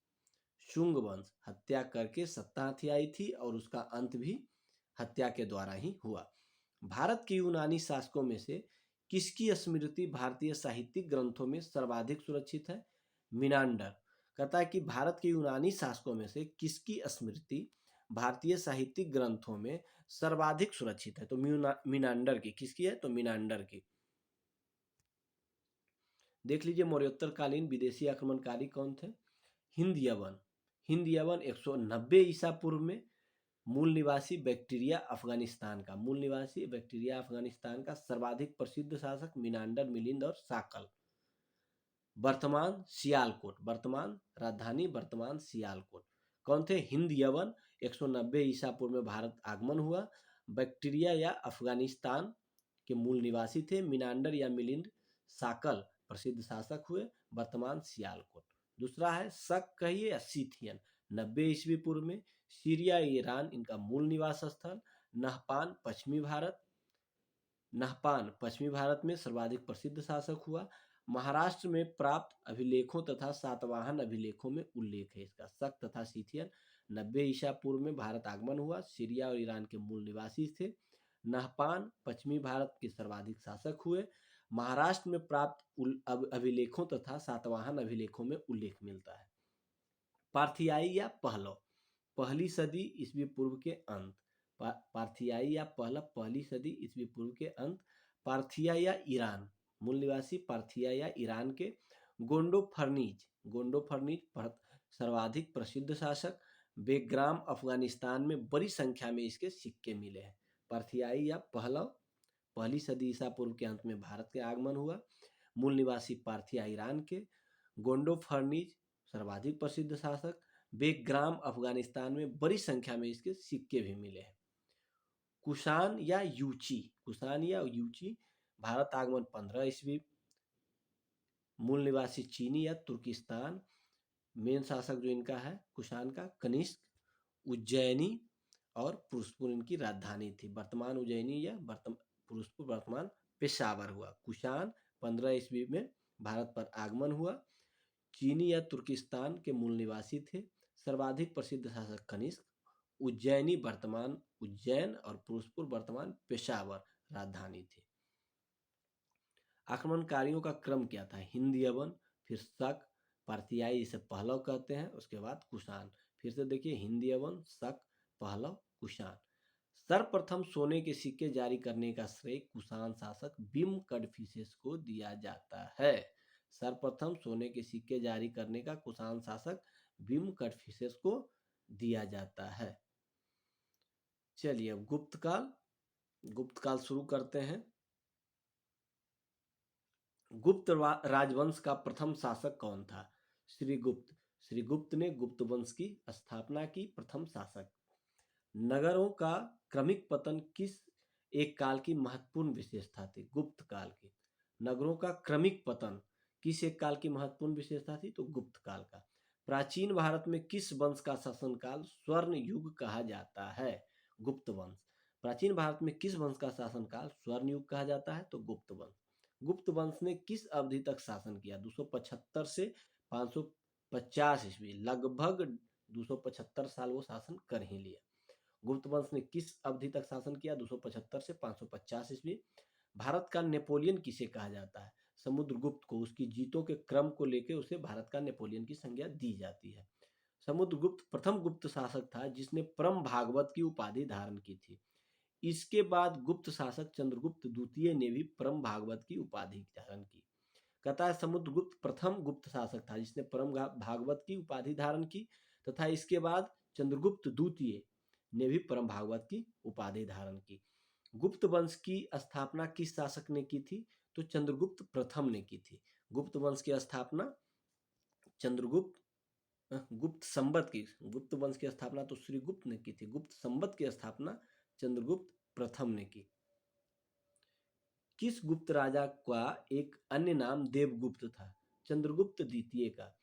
शुंग वंश हत्या करके सत्ता हथियाई थी और उसका अंत भी हत्या के द्वारा ही हुआ। भारत के यूनानी शासकों में से किसकी स्मृति भारतीय साहित्यिक ग्रंथों में सर्वाधिक सुरक्षित है? मिनांडर। कहता है कि भारत के यूनानी शासकों में से किसकी स्मृति भारतीय साहित्यिक ग्रंथों में सर्वाधिक सुरक्षित है? तो मिनांडर की। किसकी है? तो मिनांडर की। देख लीजिए मौर्योत्तरकालीन विदेशी आक्रमणकारी कौन थे? हिंद यवन। हिंद यवन 190 ईसा पूर्व में। मूल निवासी बैक्टीरिया अफगानिस्तान का। मूल निवासी बैक्टीरिया अफगानिस्तान का सर्वाधिक प्रसिद्ध शासक मिनांडर, मिलिंद और साकल। वर्तमान सियालकोट। वर्तमान राजधानी वर्तमान सियालकोट। कौन थे? हिंद यवन। 190 ईसा पूर्व में भारत आगमन हुआ। बैक्टीरिया या अफगानिस्तान के मूल निवासी थे। मिनांडर या मिलिंद साकल प्रसिद्ध शासक हुए, वर्तमान सियालकोट। दूसरा है शक कहिए या सीथियन, 90 ईस्वी पूर्व में सीरिया ईरान इनका मूल निवास स्थल। नहपान पश्चिमी भारत में सर्वाधिक प्रसिद्ध शासक हुआ। महाराष्ट्र में प्राप्त अभिलेखों तथा सातवाहन अभिलेखों में उल्लेख है इसका। शक तथा सीथियन 90 ईसा पूर्व में भारत आगमन हुआ, सीरिया और ईरान के मूल निवासी थे। नहपान पश्चिमी भारत के सर्वाधिक शासक हुए। महाराष्ट्र में प्राप्त अभिलेखों तथा सातवाहन अभिलेखों में उल्लेख मिलता है। पार्थियाई या पहलव, पहली सदी ईस्वी पूर्व के अंत। पार्थियाई या पहलव पहली सदी ईस्वी पूर्व के अंत। पार्थिया या ईरान, मूल निवासी पार्थिया या ईरान के। गोंडो फर्नीज सर्वाधिक प्रसिद्ध शासक। बेग्राम अफगानिस्तान में बड़ी संख्या में इसके सिक्के मिले हैं। पार्थियाई या पहलव पहली सदी ईसा पूर्व के अंत में भारत के आगमन हुआ, मूल निवासी पार्थिया ईरान के। गोंडो फर्नीज सर्वाधिक प्रसिद्ध शासक। बेग्राम अफगानिस्तान में बड़ी संख्या में इसके सिक्के भी मिले हैं। कुषाण या यूची भारत आगमन 15 ईस्वी, मूल निवासी चीनी या तुर्किस्तान। मेन शासक जो इनका है कुषाण का कनिष्क। उज्जैनी और पुरुषपुर इनकी राजधानी थी। वर्तमान उज्जैनी या पुरुषपुर वर्तमान पेशावर हुआ। कुषाण 15 ईस्वी में भारत पर आगमन हुआ, चीनी या तुर्किस्तान के मूल निवासी थे। सर्वाधिक प्रसिद्ध शासक कनिष्क। उज्जैनी वर्तमान उज्जैन और पुरुषपुर वर्तमान पेशावर राजधानी थी। आक्रमणकारियों का क्रम क्या था? हिंद यवन, फिर शक, पार्थियाई इसे पहलव कहते हैं, उसके बाद कुषाण। फिर से देखिए हिंद यवन, शक, पहलव, कुषाण। सर्वप्रथम सोने के सिक्के जारी करने का श्रेय कुषाण शासक बिम कडफिसेस को दिया जाता है। सर्वप्रथम सोने के सिक्के जारी करने का कुषाण शासक बिम कडफिसेस को दिया जाता है। चलिए अब गुप्तकाल शुरू करते हैं। गुप्त राजवंश का प्रथम शासक कौन था? श्रीगुप्त। श्रीगुप्त ने गुप्त वंश की स्थापना की, प्रथम शासक। नगरों का क्रमिक पतन किस एक काल की महत्वपूर्ण विशेषता थी? गुप्त काल की। नगरों का क्रमिक पतन किस एक काल की महत्वपूर्ण विशेषता थी? तो गुप्त काल का। प्राचीन भारत में किस वंश का शासनकाल स्वर्ण युग कहा जाता है? गुप्त वंश। प्राचीन भारत में किस वंश का शासनकाल स्वर्ण युग कहा जाता है? तो गुप्त वंश। गुप्त वंश ने किस अवधि तक शासन किया? 275 से 550 ईस्वी, लगभग 275 साल वो शासन कर ही लिया। गुप्त वंश ने किस अवधि तक शासन किया? 275 से 550 ईस्वी। भारत का नेपोलियन किसे कहा जाता है? समुद्रगुप्त को। उसकी जीतों के क्रम को लेकर उसे भारत का नेपोलियन की संज्ञा दी जाती है। समुद्रगुप्त प्रथम गुप्त शासक था जिसने परम भागवत की उपाधि धारण की थी। इसके बाद गुप्त शासक चंद्रगुप्त द्वितीय ने भी परम भागवत की उपाधि धारण की। कहता है समुद्रगुप्त प्रथम गुप्त शासक था जिसने परम भागवत की उपाधि धारण की, तथा इसके बाद चंद्रगुप्त द्वितीय ने भी परम भागवत की उपाधि धारण की। गुप्त वंश की स्थापना किस शासक ने की थी? तो चंद्रगुप्त प्रथम ने की थी। गुप्त वंश की स्थापना गुप्त वंश की स्थापना तो श्रीगुप्त ने की थी। गुप्त संवत की स्थापना चंद्रगुप्त प्रथम ने की। किस गुप्त राजा का एक अन्य नाम देवगुप्त था? चंद्रगुप्त द्वितीय का।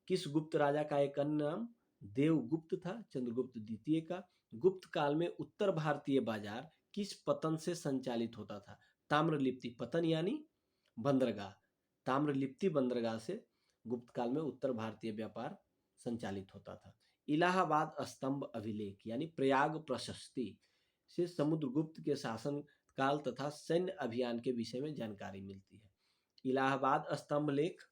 किस गुप्त राजा का एक अन्य नाम देवगुप्त था? चंद्रगुप्त द्वितीय का। गुप्त काल में उत्तर भारतीय बाजार किस पतन से संचालित होता था? ताम्रलिप्ति पतन यानी बंदरगाह। ताम्रलिप्ति बंदरगाह से गुप्त काल में उत्तर भारतीय व्यापार संचालित होता था। इलाहाबाद स्तंभ अभिलेख यानी प्रयाग प्रशस्ति से समुद्रगुप्त के शासन काल तथा सैन्य अभियान के विषय में जानकारी मिलती है। इलाहाबाद स्तंभ लेख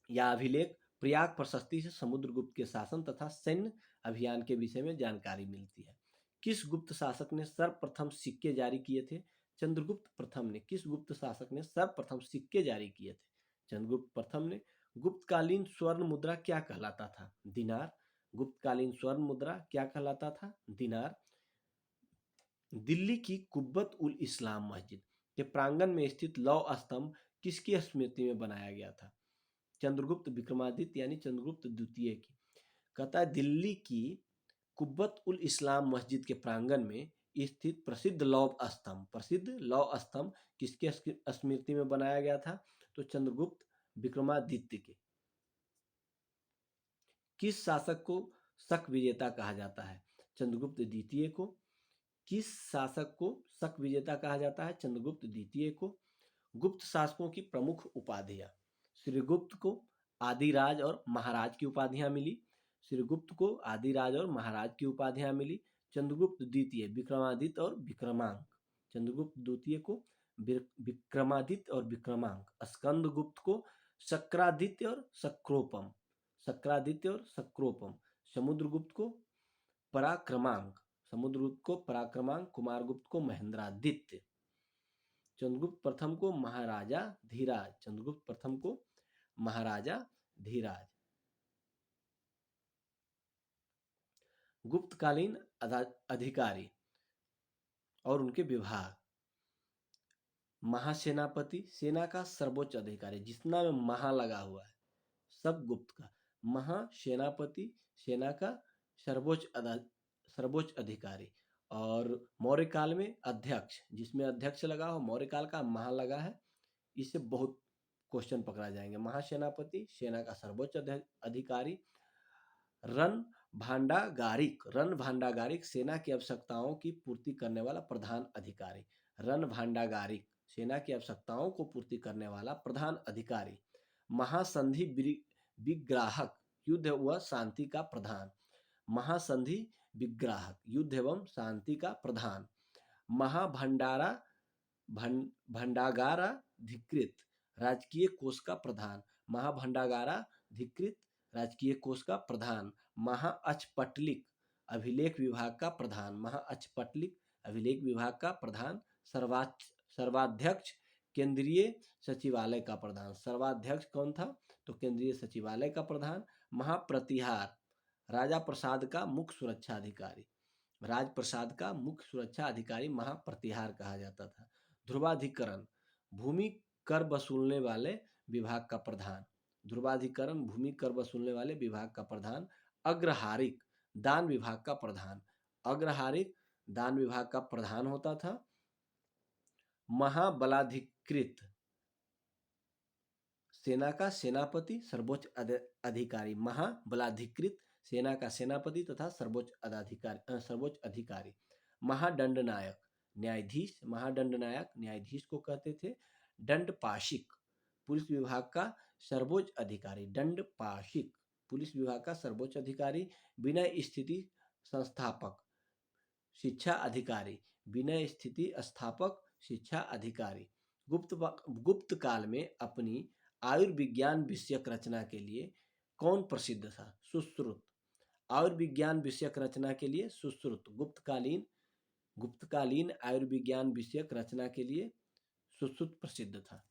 या अभिलेख प्रयाग प्रशस्ति से समुद्रगुप्त के शासन तथा सैन्य अभियान के विषय में जानकारी मिलती है। किस गुप्त शासक ने सर्वप्रथम सिक्के जारी किए थे? चंद्रगुप्त प्रथम ने। किस गुप्त शासक ने सर्वप्रथम सिक्के जारी किए थे? चंद्रगुप्त प्रथम ने। गुप्तकालीन स्वर्ण मुद्रा क्या कहलाता था? दिनार। गुप्तकालीन स्वर्ण मुद्रा क्या कहलाता था? दिनार। दिल्ली की कुब्बत उल इस्लाम मस्जिद के प्रांगण में स्थित लौह स्तंभ किसकी स्मृति में बनाया गया था? चंद्रगुप्त विक्रमादित्य यानी चंद्रगुप्त द्वितीय की। कहता है दिल्ली की कुब्बत उल इस्लाम मस्जिद के प्रांगण में स्थित प्रसिद्ध लौह स्तंभ किसके स्मृति में बनाया गया था? तो चंद्रगुप्त विक्रमादित्य के। किस शासक को शक विजेता कहा जाता है? चंद्रगुप्त द्वितीय को। किस शासक को शक विजेता कहा जाता है? चंद्रगुप्त द्वितीय को। गुप्त शासकों की प्रमुख उपाधियां। श्रीगुप्त को आदिराज और महाराज की उपाधियां मिली। श्रीगुप्त को आदिराज और महाराज की उपाधियां मिली। चंद्रगुप्त द्वितीय विक्रमादित्य और विक्रमांक। चंद्रगुप्त द्वितीय को विक्रमादित्य और विक्रमांक। स्कंदगुप्त को शक्रादित्य और शक्रोपम। शक्रादित्य और शक्रोपम। समुद्रगुप्त को पराक्रमांक। समुद्रगुप्त को पराक्रमांक। कुमारगुप्त को महेंद्रादित्य। चंद्रगुप्त प्रथम को महाराजा धीराज। चंद्रगुप्त प्रथम को महाराजा धीराज। गुप्तकालीन अधिकारी और उनके विभाग। महासेनापति सेना का सर्वोच्च अधिकारी, जितना में महा लगा हुआ है सब गुप्त का। महासेनापति सेना का सर्वोच्च अधिकारी। और मौर्य काल में अध्यक्ष, जिसमें अध्यक्ष लगा हो, मौर्य काल का महा लगा है। इससे बहुत क्वेश्चन पकड़ा जाएंगे। महासेनापति सेना का सर्वोच्च अधिकारी। रण भांडागारिक सेना की आवश्यकताओं की पूर्ति करने वाला प्रधान अधिकारी। रण भांडागारिक सेना की आवश्यकताओं को पूर्ति करने वाला प्रधान अधिकारी। महासंधि विग्राहक युद्ध व शांति का प्रधान। महासंधि विग्राहक युद्ध एवं शांति का प्रधान। भंडागाराधिकृत राजकीय कोष का प्रधान। महाभंडागाराधिकृत राजकीय कोष का प्रधान। महाअचपटलिक अभिलेख विभाग का प्रधान। महाअचपटलिक अभिलेख विभाग का प्रधान। सर्वाध्यक्ष केंद्रीय सचिवालय का प्रधान। सर्वाध्यक्ष कौन था? तो केंद्रीय सचिवालय का प्रधान। महाप्रतिहार राजा प्रसाद का मुख्य सुरक्षा अधिकारी। राजप्रसाद का मुख्य सुरक्षा अधिकारी महाप्रतिहार कहा जाता था। ध्रुवाधिकरण भूमि कर वसूलने वाले विभाग का प्रधान। ध्रुवाधिकरण भूमि कर वसूलने वाले विभाग का प्रधान। अग्रहारिक दान विभाग का प्रधान। अग्रहारिक दान विभाग का प्रधान होता था। महाबलाधिकृत सेना का सेनापति सर्वोच्च अधिकारी। महाबलाधिकृत सेना का सेनापति तथा सर्वोच्च अधिकारी। महादंडनायक न्यायाधीश। महादंडनायक न्यायाधीश को कहते थे। दंडपाशिक पुलिस विभाग का सर्वोच्च अधिकारी। दंडपाशिक पुलिस विभाग का सर्वोच्च अधिकारी। विनय स्थिति संस्थापक शिक्षा अधिकारी। विनय स्थिति स्थापक शिक्षा अधिकारी। गुप्त काल में अपनी आयुर्विज्ञान विषयक रचना के लिए कौन प्रसिद्ध था? सुश्रुत। आयुर्विज्ञान विषयक रचना के लिए सुश्रुत। गुप्तकालीन आयुर्विज्ञान विषयक रचना के लिए सुश्रुत प्रसिद्ध था।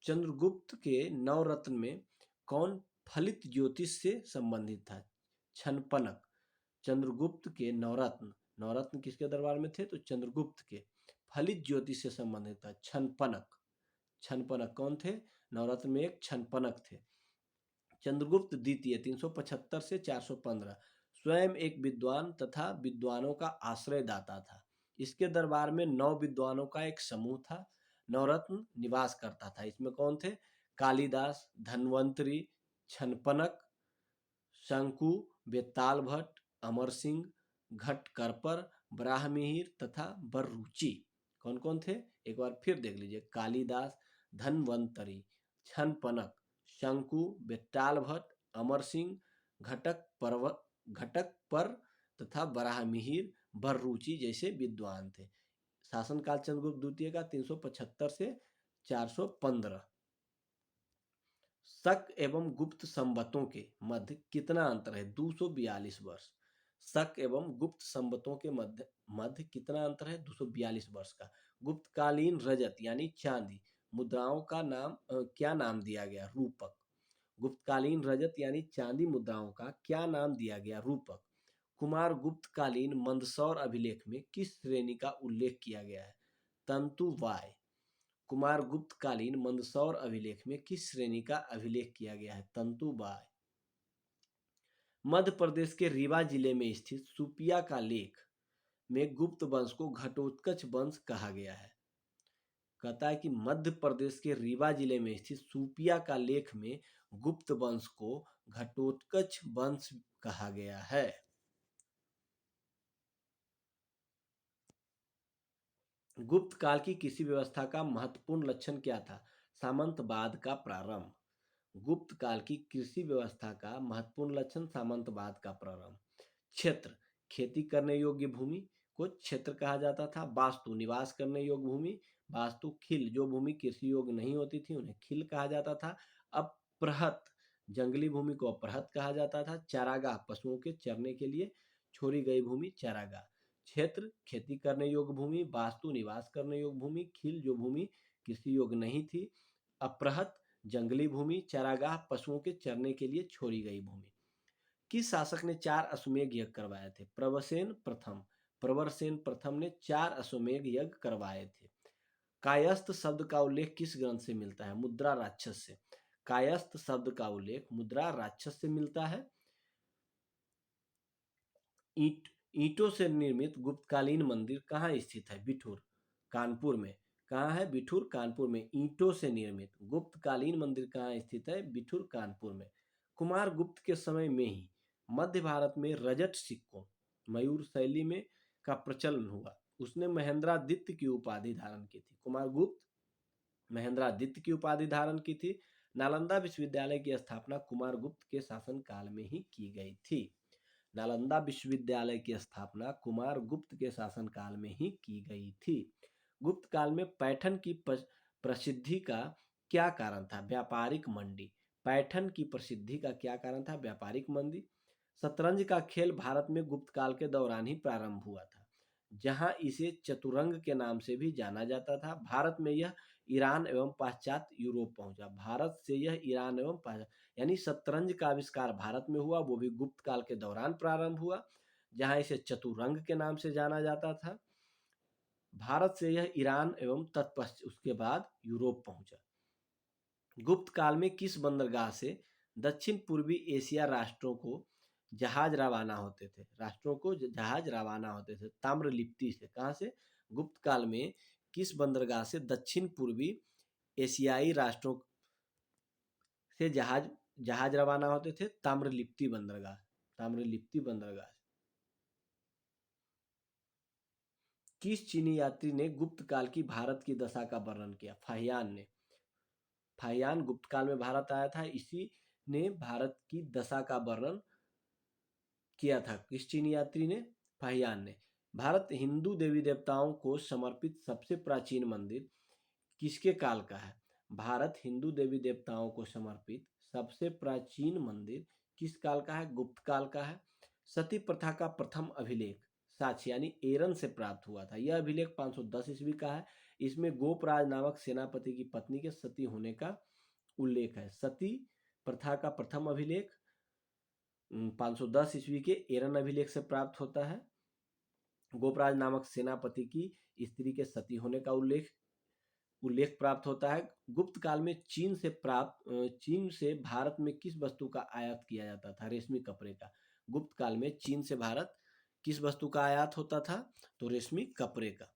चंद्रगुप्त के नवरत्न में कौन फलित ज्योतिष से संबंधित था? छनपनक। चंद्रगुप्त के नवरत्न किसके दरबार में थे? तो चंद्रगुप्त के फलित ज्योतिष से संबंधित था। छनपनक कौन थे? नवरत्न में एक छनपनक थे। चंद्रगुप्त द्वितीय 375 से 415 स्वयं एक विद्वान तथा विद्वानों का आश्रयदाता था। इसके दरबार में 9 विद्वानों का एक समूह था। नवरत्न निवास करता था। इसमें कौन थे? कालिदास, धन्वंतरी, छनपनक, शंकु, बेताल भट्ट, अमर सिंह, घटकरपर, ब्राह्ममिहिर तथा बर्रुचि। कौन कौन थे? एक बार फिर देख लीजिए। कालिदास, धन्वंतरी, छनपनक, शंकु, बेताल भट्ट, अमर सिंह, घटकपर तथा बराहमिहिर, बर्रुचि जैसे विद्वान थे। शासनकाल चंद्रगुप्त द्वितीय का 375 से 415। शक एवं गुप्त संवतों के मध्य कितना अंतर है? 242 वर्ष। शक एवं गुप्त संवतों के मध्य कितना अंतर है? 242 वर्ष का। गुप्तकालीन रजत यानी चांदी मुद्राओं का नाम क्या नाम दिया गया? रूपक। गुप्तकालीन रजत यानी चांदी मुद्राओं का क्या नाम दिया गया? रूपक। कुमार गुप्तकालीन मंदसौर अभिलेख में किस श्रेणी का उल्लेख किया गया है? तंतुवाय। कुमार गुप्तकालीन मंदसौर अभिलेख में किस श्रेणी का अभिलेख किया गया है? तंतुवाय। मध्य प्रदेश के रीवा जिले में स्थित सुपिया का लेख में गुप्त वंश को घटोत्कच वंश कहा गया है? कहता है कि मध्य प्रदेश के रीवा जिले में स्थित सूपिया का लेख में गुप्त वंश को घटोत्कच वंश कहा गया है। गुप्त काल की किसी व्यवस्था का महत्वपूर्ण लक्षण क्या था? सामंतवाद का प्रारंभ। गुप्त काल की कृषि व्यवस्था का महत्वपूर्ण लक्षण सामंतवाद का प्रारंभ। क्षेत्र, खेती करने योग्य भूमि को क्षेत्र कहा जाता था। वास्तु, निवास करने योग्य भूमि वास्तु। खिल, जो भूमि कृषि योग्य नहीं होती थी उन्हें खिल कहा जाता था। अप्रहत, जंगली भूमि को अप्रहत कहा जाता था। चारागाह, पशुओं के चरने के लिए छोड़ी गई भूमि चारागाह। क्षेत्र, खेती करने योग्य भूमि। वास्तु, निवास करने योग्य भूमि। खिल, जो भूमि कृषि योग्य नहीं थी। अप्रहत, जंगली भूमि। चारागाह, पशुओं के चरने के लिए छोड़ी गई भूमि। किस शासक ने 4 अश्वमेध यज्ञ करवाए थे? प्रवरसेन प्रथम। प्रवरसेन प्रथम ने 4 अश्वमेध यज्ञ करवाए थे। कायस्थ शब्द का उल्लेख किस ग्रंथ से मिलता है? मुद्रा राक्षस से। कायस्थ शब्द का उल्लेख मुद्रा राक्षस से मिलता है। ईंट ईंटों से निर्मित गुप्तकालीन मंदिर कहाँ स्थित है? बिठूर, कानपुर में। कहाँ है? बिठूर, कानपुर में। ईंटों से निर्मित गुप्तकालीन मंदिर कहाँ स्थित है? बिठूर, कानपुर में। कुमार गुप्त के समय में ही मध्य भारत में रजत सिक्कों, मयूर शैली में का प्रचलन हुआ। उसने महेंद्रादित्य की उपाधि धारण की थी। कुमार गुप्त महेंद्रादित्य की उपाधि धारण की थी। नालंदा विश्वविद्यालय की स्थापना कुमार गुप्त के शासन काल में ही की गई थी। नालंदा विश्वविद्यालय की स्थापना कुमार गुप्त के शासनकाल में ही की गई थी। गुप्त काल में पैठन की प्रसिद्धि का क्या कारण था? व्यापारिक मंडी। पैठन की प्रसिद्धि का क्या कारण था? व्यापारिक मंदी। शतरंज का खेल भारत में गुप्त काल के दौरान ही प्रारंभ हुआ था, जहां इसे चतुरंग के नाम से भी जाना जाता था। भारत में यह ईरान एवं पाश्चात्य यूरोप पहुंचा। भारत से यह ईरान एवं यानी शतरंज का आविष्कार भारत में हुआ, वो भी गुप्त काल के दौरान प्रारंभ हुआ, जहां इसे चतुरंग के नाम से जाना जाता था। भारत से यह ईरान एवं तत्पश्चात उसके बाद यूरोप पहुंचा। गुप्त काल में किस बंदरगाह से दक्षिण पूर्वी एशिया राष्ट्रों को जहाज रवाना होते थे? राष्ट्रों को जहाज रवाना होते थे ताम्रलिप्ति से। कहाँ से? गुप्त काल में किस बंदरगाह से दक्षिण पूर्वी एशियाई राष्ट्रों से जहाज जहाज रवाना होते थे? ताम्रलिप्ति बंदरगाह। ताम्रलिप्ति बंदरगाह। किस चीनी यात्री ने गुप्त काल की भारत की दशा का वर्णन किया? फाहियान ने। फाहियान गुप्त काल में भारत आया था, इसी ने भारत की दशा का वर्णन किया था। किस चीनी यात्री ने? फाहियान ने। भारत हिंदू देवी देवताओं को समर्पित सबसे प्राचीन मंदिर किसके काल का है? भारत हिंदू देवी देवताओं को समर्पित सबसे प्राचीन मंदिर किस काल का है? गुप्त काल का है। सती प्रथा का प्रथम अभिलेख साक्ष्य यानी एरन से प्राप्त हुआ था। यह अभिलेख 510 ईस्वी का है। इसमें गोपराज नामक सेनापति की पत्नी के सती होने का उल्लेख है। सती प्रथा का प्रथम अभिलेख 510 ईस्वी के एरन अभिलेख से प्राप्त होता है। गोपराज नामक सेनापति की स्त्री के सती होने का उल्लेख प्राप्त होता है। गुप्त काल में चीन से भारत में किस वस्तु का आयात किया जाता था? रेशमी कपड़े का। गुप्त काल में चीन से भारत किस वस्तु का आयात होता था? तो रेशमी कपड़े का।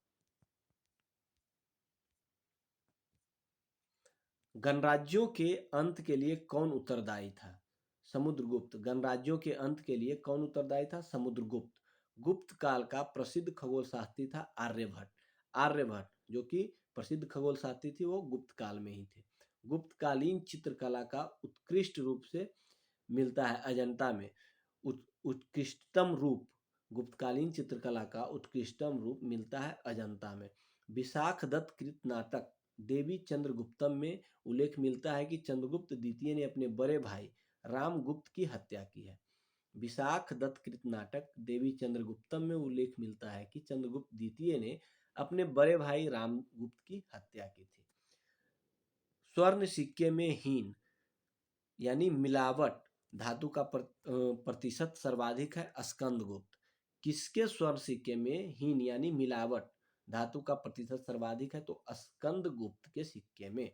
गणराज्यों के अंत के लिए कौन उत्तरदायी था? समुद्रगुप्त। गणराज्यों के अंत के लिए कौन उत्तरदायी था? समुद्रगुप्त। गुप्त काल का प्रसिद्ध खगोल शास्त्री था आर्यभट्ट। आर्यभट्ट जो कि प्रसिद्ध खगोल शास्त्री थी, वो गुप्त काल में ही थे। गुप्तकालीन चित्रकला का उत्कृष्ट रूप से मिलता है अजंता में। उत्कृष्टतम रूप गुप्तकालीन चित्रकला का उत्कृष्टतम रूप मिलता है अजंता में। विशाख दत्त कृत नाटक देवी चंद्रगुप्तम में उल्लेख मिलता है कि चंद्रगुप्त द्वितीय ने अपने बड़े भाई रामगुप्त की हत्या की है। विशाख दत्त कृत नाटक देवी चंद्रगुप्तम में उल्लेख मिलता है कि चंद्रगुप्त द्वितीय ने अपने बड़े भाई रामगुप्त की हत्या की थी। स्वर्ण सिक्के में हीन यानी मिलावट धातु का प्रतिशत सर्वाधिक है स्कंदगुप्त। किसके स्वर्ण सिक्के में हीन यानी मिलावट धातु का प्रतिशत सर्वाधिक है? तो स्कंदगुप्त के सिक्के में।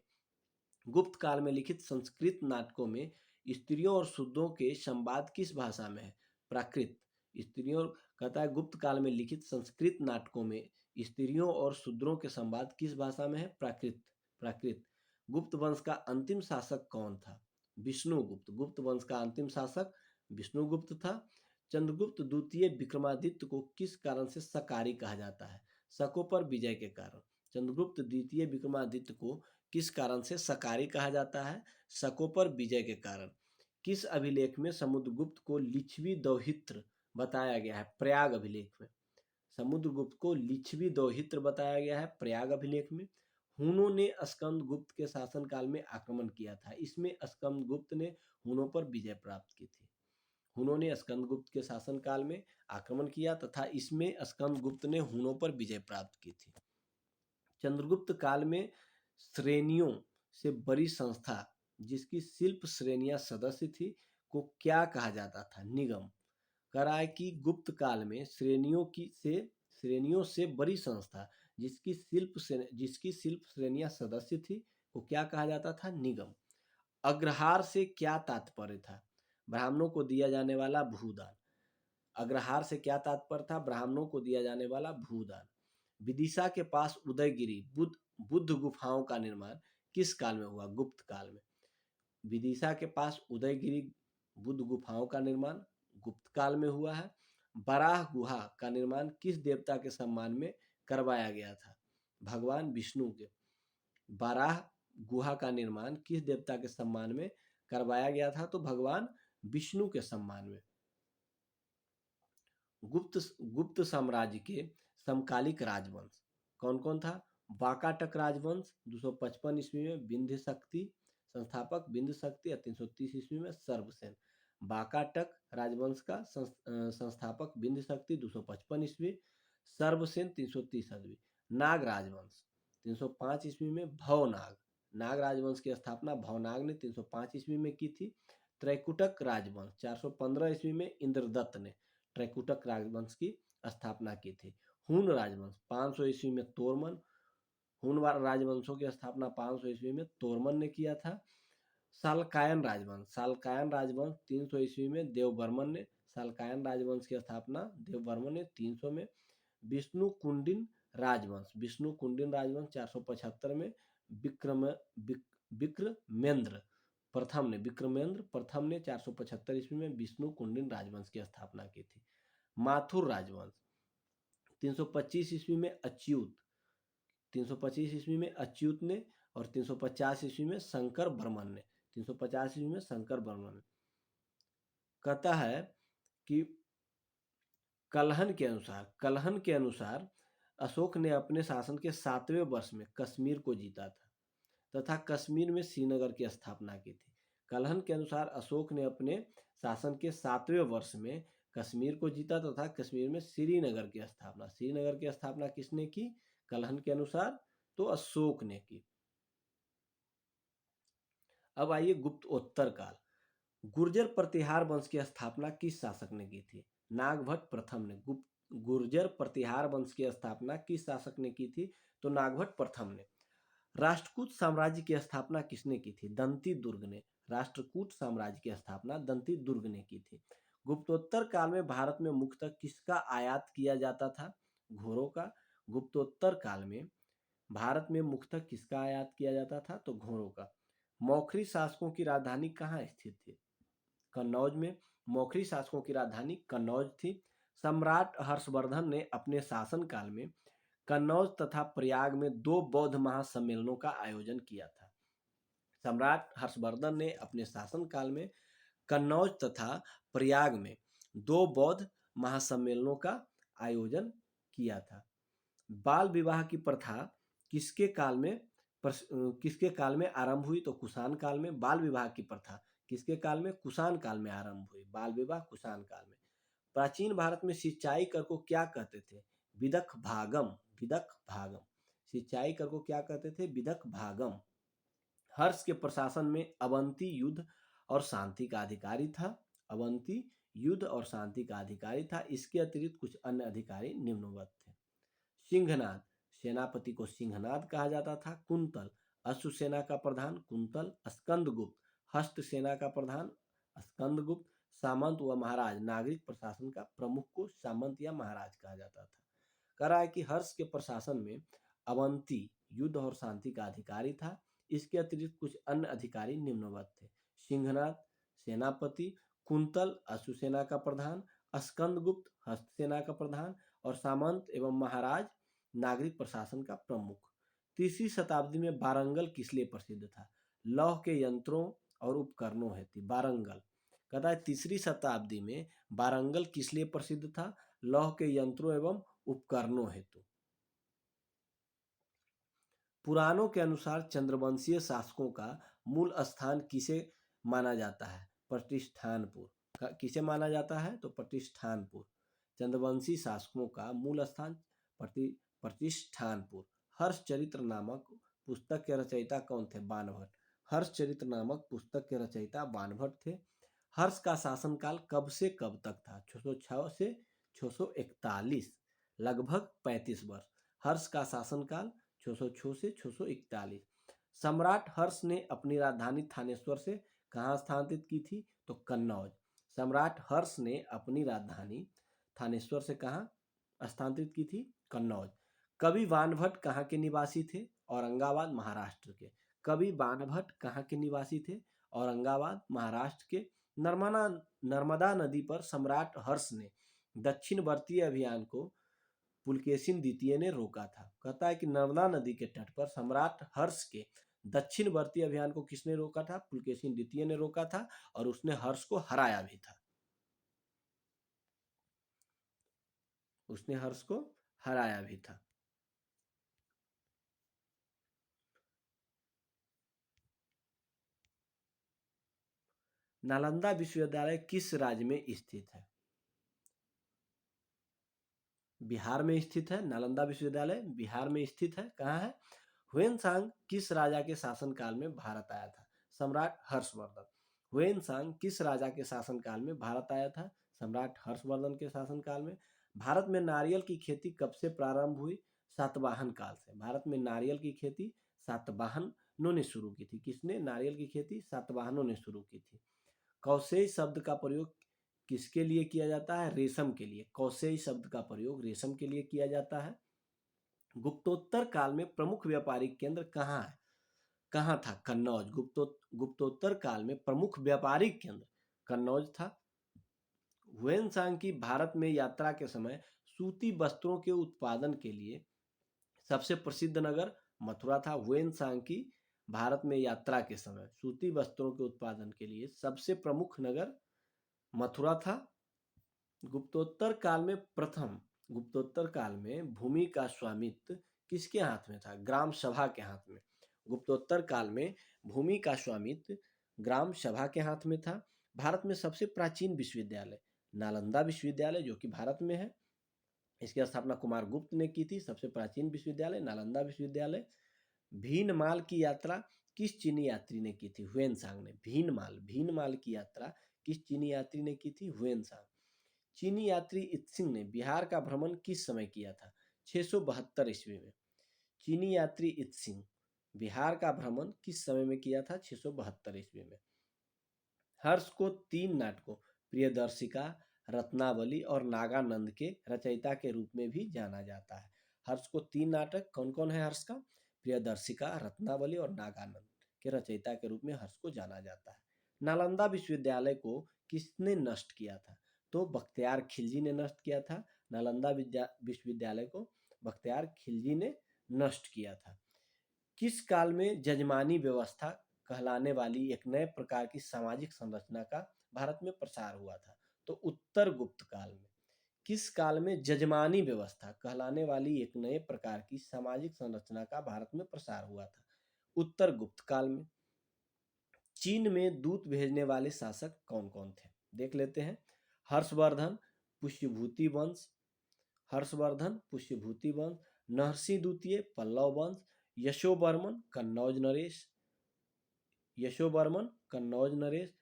गुप्त काल में लिखित संस्कृत नाटकों में स्त्रियों और शुद्धों के संवाद किस भाषा में है? प्राकृत। स्त्रियों कहता है गुप्त काल में लिखित संस्कृत नाटकों में स्त्रियों और शूद्रों के संवाद किस भाषा में है? प्राकृत। प्राकृत। गुप्त वंश का अंतिम शासक कौन था? विष्णुगुप्त। गुप्त वंश का अंतिम शासक विष्णुगुप्त था। चंद्रगुप्त द्वितीय विक्रमादित्य को किस कारण से सकारी कहा जाता है? शकों पर विजय के कारण। चंद्रगुप्त द्वितीय विक्रमादित्य को किस कारण से सकारी कहा जाता है? शकों पर विजय के कारण। किस अभिलेख में समुद्रगुप्त को लिच्छवी दौहित्र बताया गया है? प्रयाग अभिलेख में। समुद्रगुप्त को लिच्छवी दौहित्र बताया गया है प्रयाग अभिलेख में। हुनों ने स्कंदगुप्त के शासनकाल में आक्रमण किया था। इसमें स्कंदगुप्त ने हुनों पर विजय प्राप्त की थी। हुनों ने स्कंदगुप्त के शासनकाल में आक्रमण किया तथा इसमें स्कंदगुप्त ने हुनों पर विजय प्राप्त की थी। चंद्रगुप्त काल में श्रेणियों से बड़ी संस्था जिसकी शिल्प श्रेणियां सदस्य थी को क्या कहा जाता था? निगम। कह रहा है कि गुप्त काल में श्रेणियों से बड़ी संस्था जिसकी शिल्प श्रेणियां सदस्य थी को क्या कहा जाता था? निगम। अग्रहार से क्या तात्पर्य था? ब्राह्मणों को दिया जाने वाला भूदान। अग्रहार से क्या तात्पर्य था? ब्राह्मणों को दिया जाने वाला भूदान। विदिशा के पास उदयगिरी बुद्ध गुफाओं का निर्माण किस काल में हुआ? गुप्त काल में। विदिशा के पास उदयगिरी बुद्ध गुफाओं का निर्माण गुप्त काल में हुआ है। बराह गुहा का निर्माण किस देवता के सम्मान में करवाया गया था? भगवान विष्णु के। बराह गुहा का निर्माण किस देवता के सम्मान में करवाया गया था? तो भगवान विष्णु के सम्मान में। गुप्त साम्राज्य के समकालिक राजवंश कौन कौन था? वाकाटक राजवंश 255 ईस्वी में विंध्य शक्ति संस्थापक विंध्य शक्ति और 330 ईस्वी में सर्वसेन। वाकाटक राजवंश का संस्थापक विंध्य शक्ति 255 ईस्वी, सर्वसेन 330 ईस्वी। नाग राजवंश 305 ईस्वी में भवनाग। नाग राजवंश की स्थापना भवनाग ने 305 ईस्वी में की थी। त्रैकुटक राजवंश 415 ईस्वी में इंद्रदत्त ने त्रैकुटक राजवंश की स्थापना की थी। हुन राजवंश 500 ईस्वी में तोरमन। हुन राजवंशों की स्थापना 500 ईस्वी में तोरमन ने किया था। सालकायन राजवंश 300 ईस्वी में देवबर्मन ने। सालकायन राजवंश की स्थापना देवबर्मन ने 300 में। विष्णु कुंडिन राजवंश 475 में विक्रमेंद्र प्रथम ने 475 ईस्वी में विष्णु कुंडिन राजवंश की स्थापना की थी। माथुर राजवंश 325 ईस्वी में अच्युत 325 ईस्वी में अच्युत ने और 350 ईस्वी में शंकर बर्मन ने 350 ईस्वी में शंकर बर्मन ने। कहता है कि कलहन के अनुसार अशोक ने अपने शासन के 7वें वर्ष में कश्मीर को जीता था तथा कश्मीर में श्रीनगर की स्थापना की थी। कलहन के अनुसार अशोक ने अपने शासन के 7वें वर्ष में कश्मीर को जीता तथा कश्मीर में श्रीनगर की स्थापना किसने की? कलहन के अनुसार तो अशोक ने की। अब आइए गुप्तोत्तर काल। गुर्जर प्रतिहार वंश की स्थापना किस शासक ने की थी? नागभट्ट प्रथम ने। गुर्जर प्रतिहार वंश की स्थापना किस शासक ने की थी? तो नागभट्ट प्रथम ने। राष्ट्रकूट साम्राज्य की स्थापना किसने की थी? दंती दुर्ग ने। राष्ट्रकूट साम्राज्य की स्थापना दंती दुर्ग ने की थी। गुप्तोत्तर काल में भारत में मुख्यतः किसका आयात किया जाता था? घोड़ों का। गुप्तोत्तर काल में भारत में मुख्यतः किसका आयात किया जाता था? तो घोड़ों का। मौखरी शासकों की राजधानी कहाँ स्थित थी? कन्नौज में। मौखरी शासकों की राजधानी कन्नौज थी। सम्राट हर्षवर्धन ने अपने शासनकाल में कन्नौज तथा प्रयाग में 2 बौद्ध महासम्मेलनों का आयोजन किया था। सम्राट हर्षवर्धन ने अपने शासनकाल में कन्नौज तथा प्रयाग में 2 बौद्ध महासम्मेलनों का आयोजन किया था। बाल विवाह की प्रथा किसके काल में आरंभ हुई? तो कुषाण काल में। बाल विवाह की प्रथा किसके काल में? कुषाण काल में आरंभ हुई। बाल विवाह कुषाण काल में। प्राचीन भारत में सिंचाई कर को क्या कहते थे? विदक भागम। सिंचाई कर को क्या कहते थे? विदक भागम। हर्ष के प्रशासन में अवंती युद्ध और शांति का अधिकारी था। इसके अतिरिक्त कुछ अन्य अधिकारी निम्नवत थे। सिंहनाद सेनापति को सिंहनाद कहा जाता था। कुंतल अश्व सेना का प्रधान कुंतल। स्कंदगुप्त हस्त सेना का प्रधान स्कंदगुप्त। सामंत व महाराज नागरिक प्रशासन का प्रमुख को सामंत या महाराज कहा जाता था। कह रहा है कि हर्ष के प्रशासन में अवंती युद्ध और शांति का अधिकारी था। इसके अतिरिक्त कुछ अन्य अधिकारी निम्नवत थे: सिंहनाथ सेनापति, कुंतल अश्वसेना का प्रधान, स्कंदगुप्त हस्तसेना का प्रधान और सामंत एवं महाराज नागरिक प्रशासन का प्रमुख। तीसरी शताब्दी में वारंगल किस लिए प्रसिद्ध था? लौह के यंत्रों और उपकरणों हेतु वारंगल। कहता है तीसरी शताब्दी में वारंगल किस लिए प्रसिद्ध था? लौह के यंत्रों एवं उपकरणों हेतु। पुराणों के अनुसार चंद्रवंशीय शासकों का मूल स्थान किसे माना जाता है? प्रतिष्ठानपुर। किसे माना जाता है? तो प्रतिष्ठानपुर। चंद्रवंशी शासकों का मूल स्थान प्रतिष्ठानपुर। हर्षचरित्र नामक पुस्तक के रचयिता कौन थे? बाणभट्ट। हर्षचरित्र नामक पुस्तक के रचयिता बाणभट्ट थे। हर्ष का शासनकाल कब से कब तक था? 606 से 641, लगभग 35 वर्ष। हर्ष का शासनकाल 606 से 641। सम्राट हर्ष ने अपनी राजधानी थानेश्वर से कहाँ स्थानांतरित की थी? तो कन्नौज। सम्राट हर्ष ने अपनी राजधानी थानेश्वर से कहाँ स्थानांतरित की थी? कन्नौज। कवि बाणभट्ट कहाँ के निवासी थे? औरंगाबाद महाराष्ट्र के। कवि बाणभट्ट कहाँ के निवासी थे? औरंगाबाद महाराष्ट्र के। नर्मदा नदी पर सम्राट हर्ष ने दक्षिणवर्ती अभियान को पुलकेशिन द्वितीय ने रोका था। कहता है कि नर्मदा नदी के तट पर सम्राट हर्ष के दक्षिणवर्ती अभियान को किसने रोका था? पुलकेशिन द्वितीय ने रोका था और उसने हर्ष को हराया भी था। उसने हर्ष को हराया भी था। नालंदा विश्वविद्यालय किस राज्य में स्थित है? बिहार में स्थित है। नालंदा विश्वविद्यालय बिहार में स्थित है। कहाँ है? ह्वेनसांग किस राजा के शासनकाल में भारत आया था? सम्राट हर्षवर्धन। ह्वेनसांग किस राजा के शासनकाल में भारत आया था? सम्राट हर्षवर्धन के शासनकाल में। भारत में नारियल की खेती कब से प्रारंभ हुई? सातवाहन काल से। भारत में नारियल की खेती सातवाहनों ने शुरू की थी। किसने? नारियल की खेती सातवाहनों ने शुरू की थी। कौशेय शब्द का प्रयोग किसके लिए किया जाता है? रेशम के लिए। कौशेय शब्द का प्रयोग रेशम के लिए किया जाता है। गुप्तोत्तर काल में प्रमुख व्यापारिक केंद्र कहाँ है? कहाँ था? कन्नौज। गुप्तोत्तर काल में प्रमुख व्यापारिक केंद्र कन्नौज था। ह्वेनसांग की भारत में यात्रा के समय सूती वस्त्रों के उत्पादन के लिए सबसे प्रसिद्ध नगर मथुरा था। ह्वेनसांग की भारत में यात्रा के समय सूती वस्त्रों के उत्पादन के लिए सबसे प्रमुख नगर मथुरा था। गुप्तोत्तर काल में भूमि का स्वामित्व किसके हाथ में था? ग्राम सभा के हाथ में। गुप्तोत्तर काल में भूमि का स्वामित्व ग्राम सभा के हाथ में था। भारत में सबसे प्राचीन विश्वविद्यालय नालंदा विश्वविद्यालय, जो कि भारत में है। इसकी स्थापना कुमार गुप्त ने की थी। सबसे प्राचीन विश्वविद्यालय नालंदा विश्वविद्यालय। भीनमाल की यात्रा किस चीनी यात्री ने की थी? ह्वेनसांग ने। भीनमाल की यात्रा किस चीनी यात्री ने की थी? ह्वेनसांग। चीनी यात्री इत्सिंग ने बिहार का भ्रमण किस समय किया था? 672 ईस्वी में। चीनी यात्री इत्सिंग बिहार का भ्रमण किस समय में किया था? 672 ईस्वी में। हर्ष को 3 नाटकों प्रियदर्शिका, रत्नावली और नागानंद के रचयिता के रूप में भी जाना जाता है। हर्ष को 3 नाटक कौन कौन है? हर्ष का प्रियदर्शिका, रत्नावली और नागानंद के रचयिता के रूप में हर्ष को जाना जाता है। नालंदा विश्वविद्यालय को किसने नष्ट किया था? तो बख्तियार खिलजी ने नष्ट किया था। नालंदा विश्वविद्यालय को बख्तियार खिलजी ने नष्ट किया था। किस काल में जजमानी व्यवस्था कहलाने वाली एक नए प्रकार की सामाजिक संरचना का भारत में प्रसार हुआ था? तो उत्तर गुप्त काल में। किस काल में जजमानी व्यवस्था कहलाने वाली एक नए प्रकार की सामाजिक संरचना का भारत में प्रसार हुआ था? उत्तर गुप्त काल में। चीन में दूत भेजने वाले शासक कौन कौन थे? देख लेते हैं। हर्षवर्धन पुष्यभूति वंश, नरसिंह द्वितीय पल्लव वंश, यशोवर्मन कन्नौज नरेश,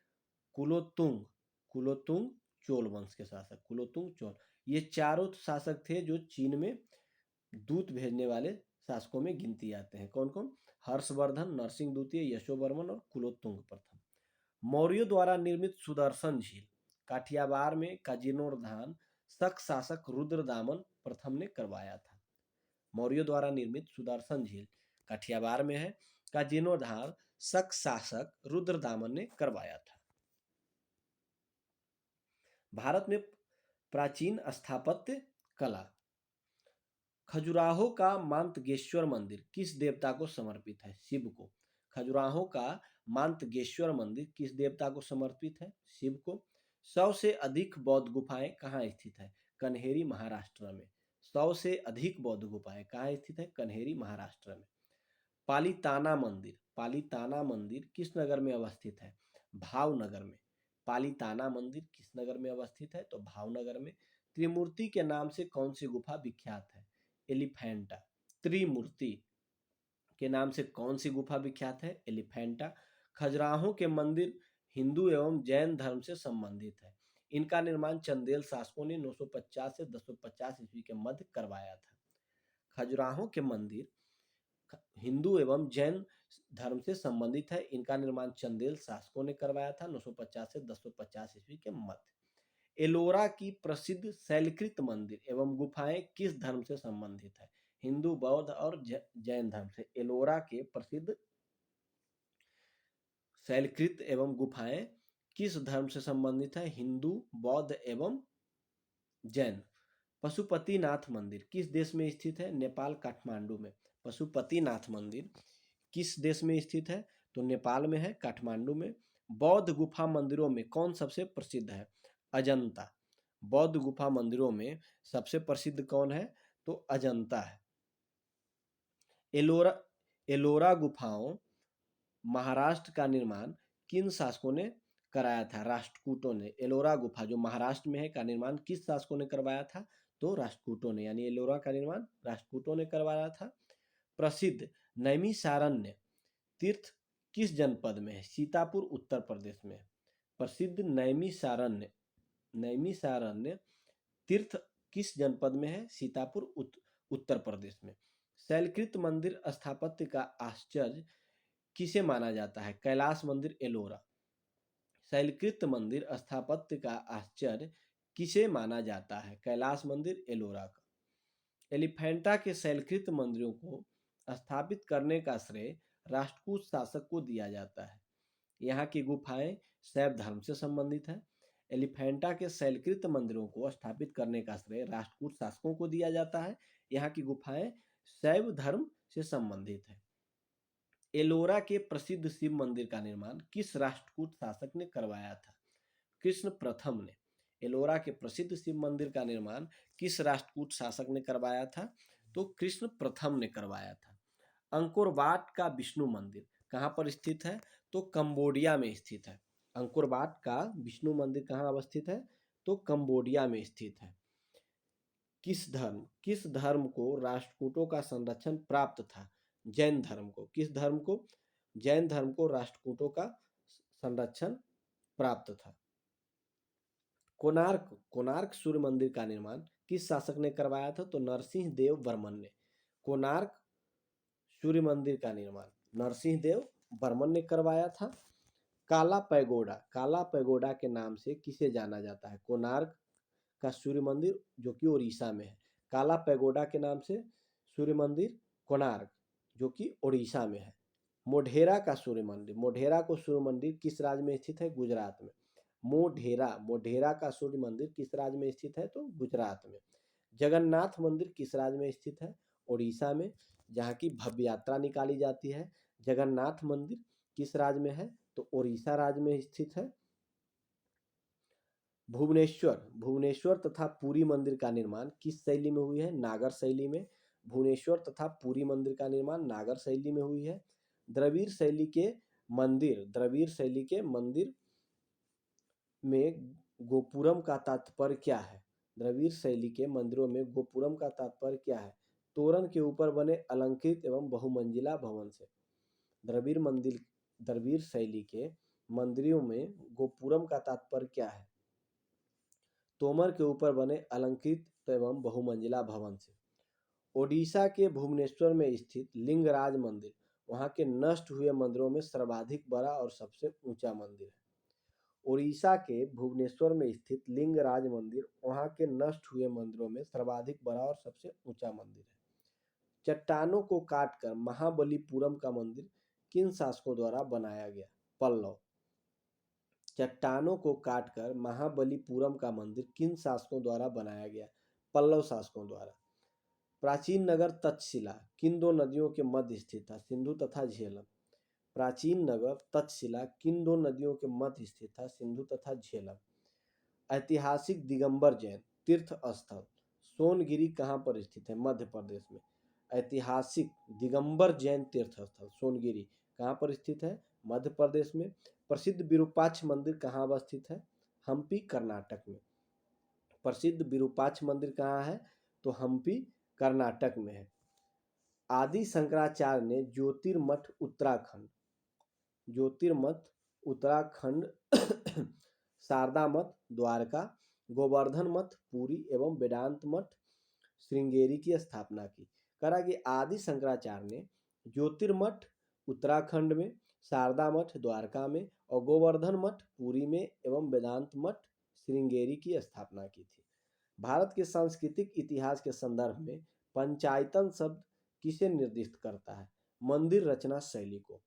कुलोतुंग चोल वंश के शासक। कुलोतुंग चोल, ये चारों शासक थे जो चीन में दूत भेजने वाले शासकों में गिनती आते हैं। कौन कौन? हर्षवर्धन, नरसिंह द्वितीय, यशोवर्मन और कुलोतुंग प्रथम। मौर्यों द्वारा निर्मित सुदर्शन झील काठियावाड़ में का जीर्णोद्धार शक शासक रुद्रदामन प्रथम ने करवाया था। मौर्यों द्वारा निर्मित सुदर्शन झील काठियावाड़ में है, का जीर्णोद्धार शक शासक रुद्रदामन ने करवाया था। भारत में प्राचीन स्थापत्य कला। खजुराहो का मांतगेश्वर मंदिर किस देवता को समर्पित है? शिव को। खजुराहो का मांतगेश्वर मंदिर किस देवता को समर्पित है? शिव को। 100 से अधिक बौद्ध गुफाएं कहाँ स्थित है? कन्हेरी, महाराष्ट्र में। 100 से अधिक बौद्ध गुफाएं कहाँ स्थित है? कन्हेरी, महाराष्ट्र में। पालीताना मंदिर, पालीताना मंदिर किस नगर में अवस्थित है? भावनगर में। पालीताना मंदिर किस नगर में अवस्थित है? तो भावनगर में। त्रिमूर्ति के नाम से कौन सी गुफा विख्यात है? एलिफेंटा। त्रिमूर्ति के नाम से कौन सी गुफा विख्यात है? एलिफेंटा। खजुराहो के मंदिर हिंदू एवं जैन धर्म से संबंधित है। इनका निर्माण चंदेल शासकों ने 950 से 1050 ईस्वी के मध्य करवाया था। खजुराहो के मंदिर हिंदू एवं जैन धर्म से संबंधित है। इनका निर्माण चंदेल शासकों ने करवाया था 950 से 1050 ईस्वी के मध्य। एलोरा की प्रसिद्ध शैलकृत मंदिर एवं गुफाएं किस धर्म से संबंधित है? हिंदू, बौद्ध और जैन धर्म से। एलोरा के प्रसिद्ध शैलकृत एवं गुफाएं किस धर्म से संबंधित है? हिंदू, बौद्ध एवं जैन। पशुपतिनाथ मंदिर किस देश में स्थित है? नेपाल, काठमांडू में। पशुपतिनाथ मंदिर किस देश में स्थित है? तो नेपाल में है, काठमांडू में। बौद्ध गुफा मंदिरों में कौन सबसे प्रसिद्ध है? अजंता। बौद्ध गुफा मंदिरों में सबसे प्रसिद्ध कौन है? तो अजंता है। एलोरा एलोरा गुफाओं महाराष्ट्र का निर्माण किन शासकों ने कराया था? राष्ट्रकूटों ने। एलोरा गुफा जो महाराष्ट्र में है का निर्माण किस शासकों ने करवाया था? तो राष्ट्रकूटों ने, यानी एलोरा का निर्माण राष्ट्रकूटों ने करवाया था। प्रसिद्ध नैमिषारण्य तीर्थ किस जनपद में है? सीतापुर, उत्तर प्रदेश में। प्रसिद्ध नैमिषारण्य तीर्थ किस जनपद में है? सीतापुर, उत्तर प्रदेश में। शैलकृत मंदिर स्थापत्य का आश्चर्य किसे माना जाता है? कैलाश मंदिर, एलोरा। शैलकृत मंदिर स्थापत्य का आश्चर्य किसे माना जाता है? कैलाश मंदिर, एलोरा का। एलिफेंटा के शैलकृत मंदिरों को स्थापित करने का श्रेय राष्ट्रकूट शासक को दिया जाता है। यहाँ की गुफाएं शैव धर्म से संबंधित है। एलिफेंटा के शैलकृत मंदिरों को स्थापित करने का श्रेय राष्ट्रकूट शासकों को दिया जाता है। यहाँ की गुफाएं शैव धर्म से संबंधित है। एलोरा के प्रसिद्ध शिव मंदिर का निर्माण किस राष्ट्रकूट शासक ने करवाया था? कृष्ण प्रथम ने। एलोरा के प्रसिद्ध शिव मंदिर का निर्माण किस राष्ट्रकूट शासक ने करवाया था? तो कृष्ण प्रथम ने करवाया था। अंकोर वाट का विष्णु मंदिर कहाँ पर स्थित है? तो कंबोडिया में स्थित है। अंकोर वाट का विष्णु मंदिर कहाँ अवस्थित है? तो कंबोडिया में स्थित है। किस धर्म को राष्ट्रकूटों का संरक्षण प्राप्त था? जैन धर्म को। किस धर्म को? जैन धर्म को राष्ट्रकूटों का संरक्षण प्राप्त था। कोणार्क सूर्य मंदिर का निर्माण किस शासक ने करवाया था? तो नरसिंह देव बर्मन ने। कोणार्क सूर्य मंदिर का निर्माण नरसिंह देव बर्मन ने करवाया था। काला पैगोडा के नाम से किसे जाना जाता है? कोणार्क का सूर्य मंदिर जो कि उड़ीसा में है। काला पैगोडा के नाम से सूर्य मंदिर कोणार्क जो कि उड़ीसा में है। मोढेरा का सूर्य मंदिर किस राज्य में स्थित है? गुजरात में। मोढेरा का सूर्य मंदिर किस राज्य में स्थित है? तो गुजरात में। जगन्नाथ मंदिर किस राज्य में स्थित है? उड़ीसा में, जहाँ की भव्य यात्रा निकाली जाती है। जगन्नाथ मंदिर किस राज्य में है? तो उड़ीसा राज्य में स्थित है। भुवनेश्वर तथा पुरी मंदिर का निर्माण किस शैली में हुई है? नागर शैली में। भुवनेश्वर तथा पुरी मंदिर का निर्माण नागर शैली में हुई है। द्रविड़ शैली के मंदिर में गोपुरम का तात्पर्य क्या है? द्रविड़ शैली के मंदिरों में गोपुरम का तात्पर्य क्या है? तोरण के ऊपर बने अलंकृत एवं बहुमंजिला भवन से। द्रविड़ शैली के मंदिरों में गोपुरम का तात्पर्य क्या है? तोमर के ऊपर बने अलंकृत एवं बहुमंजिला भवन से। ओडिशा के भुवनेश्वर में स्थित लिंगराज मंदिर वहां के नष्ट हुए मंदिरों में सर्वाधिक बड़ा और सबसे ऊंचा मंदिर है। उड़ीसा के भुवनेश्वर में स्थित लिंगराज मंदिर वहां के नष्ट हुए मंदिरों में सर्वाधिक बड़ा और सबसे ऊंचा मंदिर है। चट्टानों को काटकर महाबलीपुरम का मंदिर किन शासकों द्वारा बनाया गया? पल्लव। चट्टानों को काटकर महाबलीपुरम का मंदिर किन शासकों द्वारा बनाया गया? पल्लव शासकों द्वारा। प्राचीन नगर तक्षशिला किन दो नदियों के मध्य स्थित था? सिंधु तथा झेलम। प्राचीन नगर तक्षशिला किन दो नदियों के मध्य स्थित था? सिंधु तथा झेलम। ऐतिहासिक दिगंबर जैन तीर्थ स्थल सोनगिरी कहाँ पर स्थित है? मध्य प्रदेश में। ऐतिहासिक दिगंबर जैन तीर्थ स्थल सोनगिरी कहाँ पर स्थित है? मध्य प्रदेश में। प्रसिद्ध विरूपाक्ष मंदिर कहाँ अवस्थित है? हम्पी कर्नाटक में। प्रसिद्ध विरूपाक्ष मंदिर कहाँ है? तो हम्पी कर्नाटक में है। आदि शंकराचार्य ने ज्योतिर्मठ उत्तराखंड शारदा मठ द्वारका, गोवर्धन मठ पुरी एवं वेदांत मठ श्रृंगेरी की स्थापना की। करा कि आदि शंकराचार्य ने ज्योतिर्मठ उत्तराखंड में, शारदा मठ द्वारका में और गोवर्धन मठ पुरी में एवं वेदांत मठ श्रृंगेरी की स्थापना की थी। भारत के सांस्कृतिक इतिहास के संदर्भ में पंचायतन शब्द किसे निर्दिष्ट करता है? मंदिर रचना शैली को।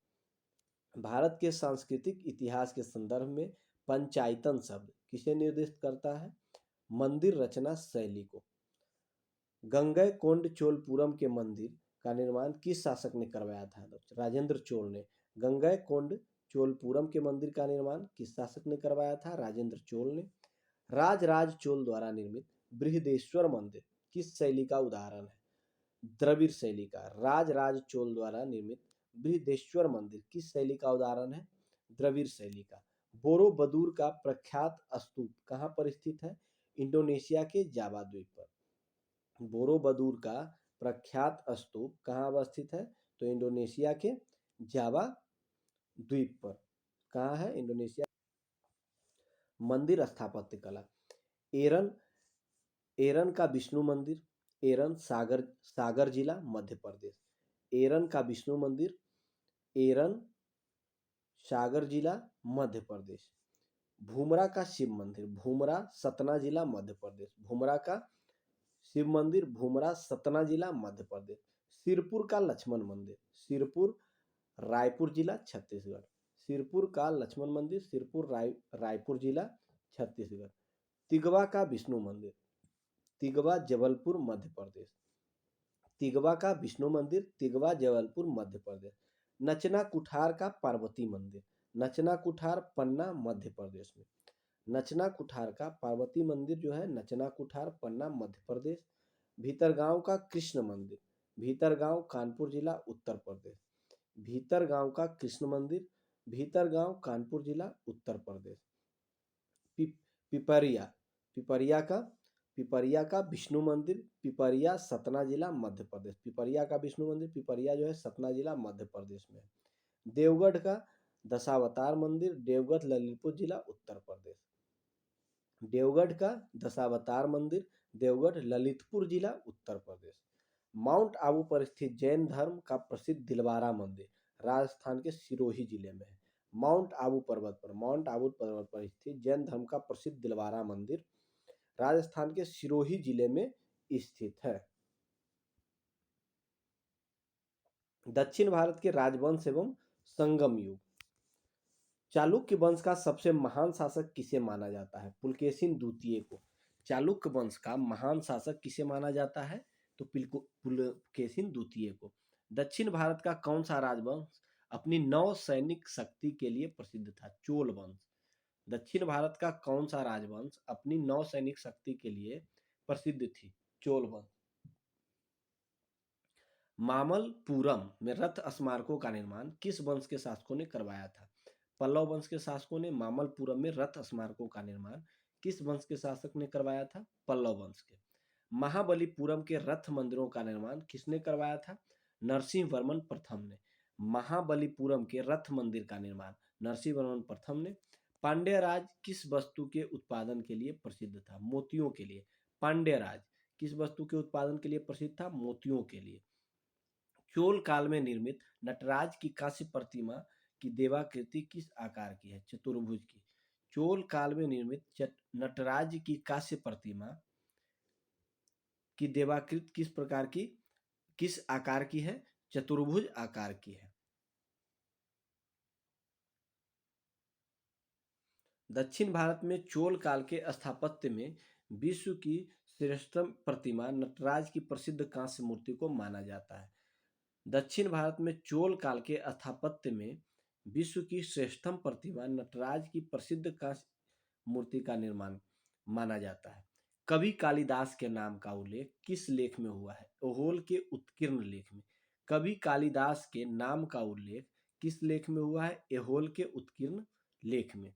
भारत के सांस्कृतिक इतिहास के संदर्भ में पंचायतन शब्द किसे निर्दिष्ट करता है? मंदिर रचना शैली को। गंगईकोंड चोलपुरम के मंदिर का निर्माण किस शासक ने करवाया था? राजेंद्र चोल ने। गंगईकोंड चोलपुरम के मंदिर का निर्माण किस शासक ने करवाया था? राजेंद्र चोल ने। राजराज चोल द्वारा निर्मित बृहदेश्वर मंदिर किस शैली का उदाहरण है? द्रविड़ शैली का। राजराज चोल द्वारा निर्मित बृहदेश्वर मंदिर किस शैली का उदाहरण है? द्रविड़ शैली का। बोरोबदूर का प्रख्यात स्तूप कहाँ पर स्थित है? इंडोनेशिया के जावा द्वीप पर। बोरोबदूर का प्रख्यात स्तूप कहाँ अवस्थित है? तो इंडोनेशिया के जावा द्वीप पर। कहाँ है? इंडोनेशिया। मंदिर स्थापत्य कला। एरन एरन का विष्णु मंदिर, एरन सागर जिला मध्य प्रदेश। एरन का विष्णु मंदिर, एरन सागर जिला मध्य प्रदेश। भूमरा का शिव मंदिर, भूमरा सतना जिला मध्य प्रदेश। भूमरा का शिव मंदिर, भूमरा सतना जिला मध्य प्रदेश। सिरपुर का लक्ष्मण मंदिर, सिरपुर रायपुर जिला छत्तीसगढ़। सिरपुर का लक्ष्मण मंदिर, सिरपुर रायपुर जिला छत्तीसगढ़। तिगवा का विष्णु मंदिर, तिगवा जबलपुर मध्य प्रदेश। तिगवा का विष्णु मंदिर, तिगवा जबलपुर मध्य प्रदेश। नचना कुठार का पार्वती मंदिर, नचना कुठार पन्ना मध्य प्रदेश में। नचना कुठार का पार्वती मंदिर जो है नचना कुठार पन्ना मध्य प्रदेश। भीतरगांव का कृष्ण मंदिर, भीतरगांव कानपुर जिला उत्तर प्रदेश। भीतरगांव का कृष्ण मंदिर, भीतरगांव कानपुर जिला उत्तर प्रदेश। पिपरिया पिपरिया का विष्णु मंदिर, पिपरिया सतना जिला मध्य प्रदेश। पिपरिया का विष्णु मंदिर, पिपरिया जो है सतना जिला मध्य प्रदेश में। देवगढ़ का दशावतार मंदिर, देवगढ़ ललितपुर जिला उत्तर प्रदेश। देवगढ़ का दशावतार मंदिर, देवगढ़ ललितपुर जिला उत्तर प्रदेश। माउंट आबू पर स्थित जैन धर्म का प्रसिद्ध दिलवारा मंदिर राजस्थान के सिरोही जिले में है। माउंट आबू पर्वत पर स्थित जैन धर्म का प्रसिद्ध दिलवारा मंदिर राजस्थान के सिरोही जिले में स्थित है। दक्षिण भारत के राजवंश एवं संगम युग। चालुक्य वंश का सबसे महान शासक किसे माना जाता है? पुलकेशिन द्वितीय को। चालुक्य वंश का महान शासक किसे माना जाता है? तो पुलकेशिन द्वितीय को। दक्षिण भारत का कौन सा राजवंश अपनी नौ सैनिक शक्ति के लिए प्रसिद्ध था? चोल वंश। दक्षिण भारत का कौन सा राजवंश अपनी नौ सैनिक शक्ति के लिए प्रसिद्ध थी? चोल वंश। मामल्लपुरम में रथ स्मारकों का निर्माण किस वंश के शासकों ने करवाया था? पल्लव वंश के शासकों ने मामल्लपुरम में रथ स्मारकों का निर्माण किस वंश के शासक ने करवाया था? पल्लव वंश के। महाबलीपुरम के रथ मंदिरों का निर्माण किसने करवाया था? नरसिंह वर्मन प्रथम ने। महाबलीपुरम के रथ मंदिर का निर्माण नरसिंह वर्मन प्रथम ने। पांड्य राज किस वस्तु के उत्पादन के लिए प्रसिद्ध था? मोतियों के लिए। पांड्य राज किस वस्तु के उत्पादन के लिए प्रसिद्ध था? मोतियों के लिए। चोल काल में निर्मित नटराज की कांस्य प्रतिमा की देवाकृति किस आकार की है? चतुर्भुज की। चोल काल में निर्मित नटराज की कांस्य प्रतिमा की देवाकृति किस प्रकार की, किस आकार की है? चतुर्भुज आकार की है। दक्षिण भारत में चोल काल के स्थापत्य में विश्व की श्रेष्ठतम प्रतिमा नटराज की प्रसिद्ध कांस्य मूर्ति को माना जाता है। दक्षिण भारत में चोल काल के स्थापत्य में विश्व की श्रेष्ठतम प्रतिमा नटराज की प्रसिद्ध कांस्य मूर्ति का निर्माण माना जाता है। कवि कालिदास के नाम का उल्लेख किस लेख में हुआ है? ओहोल के उत्कीर्ण लेख में। कवि कालिदास के नाम का उल्लेख किस लेख में हुआ है? एहोल के उत्कीर्ण लेख में।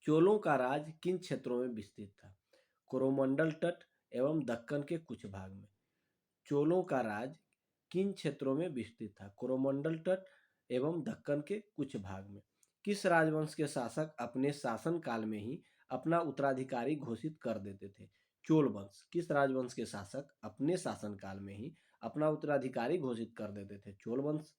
चोलों का राज किन क्षेत्रों में विस्तृत था? कोरोमंडल तट एवं दक्कन के कुछ भाग में। चोलों का राज किन क्षेत्रों में विस्तृत था? कोरोमंडल तट एवं दक्कन के कुछ भाग में। किस राजवंश के शासक अपने शासन काल में ही अपना उत्तराधिकारी घोषित कर देते थे? चोल वंश। किस राजवंश के शासक अपने शासन काल में ही अपना उत्तराधिकारी घोषित कर देते थे? चोल वंश।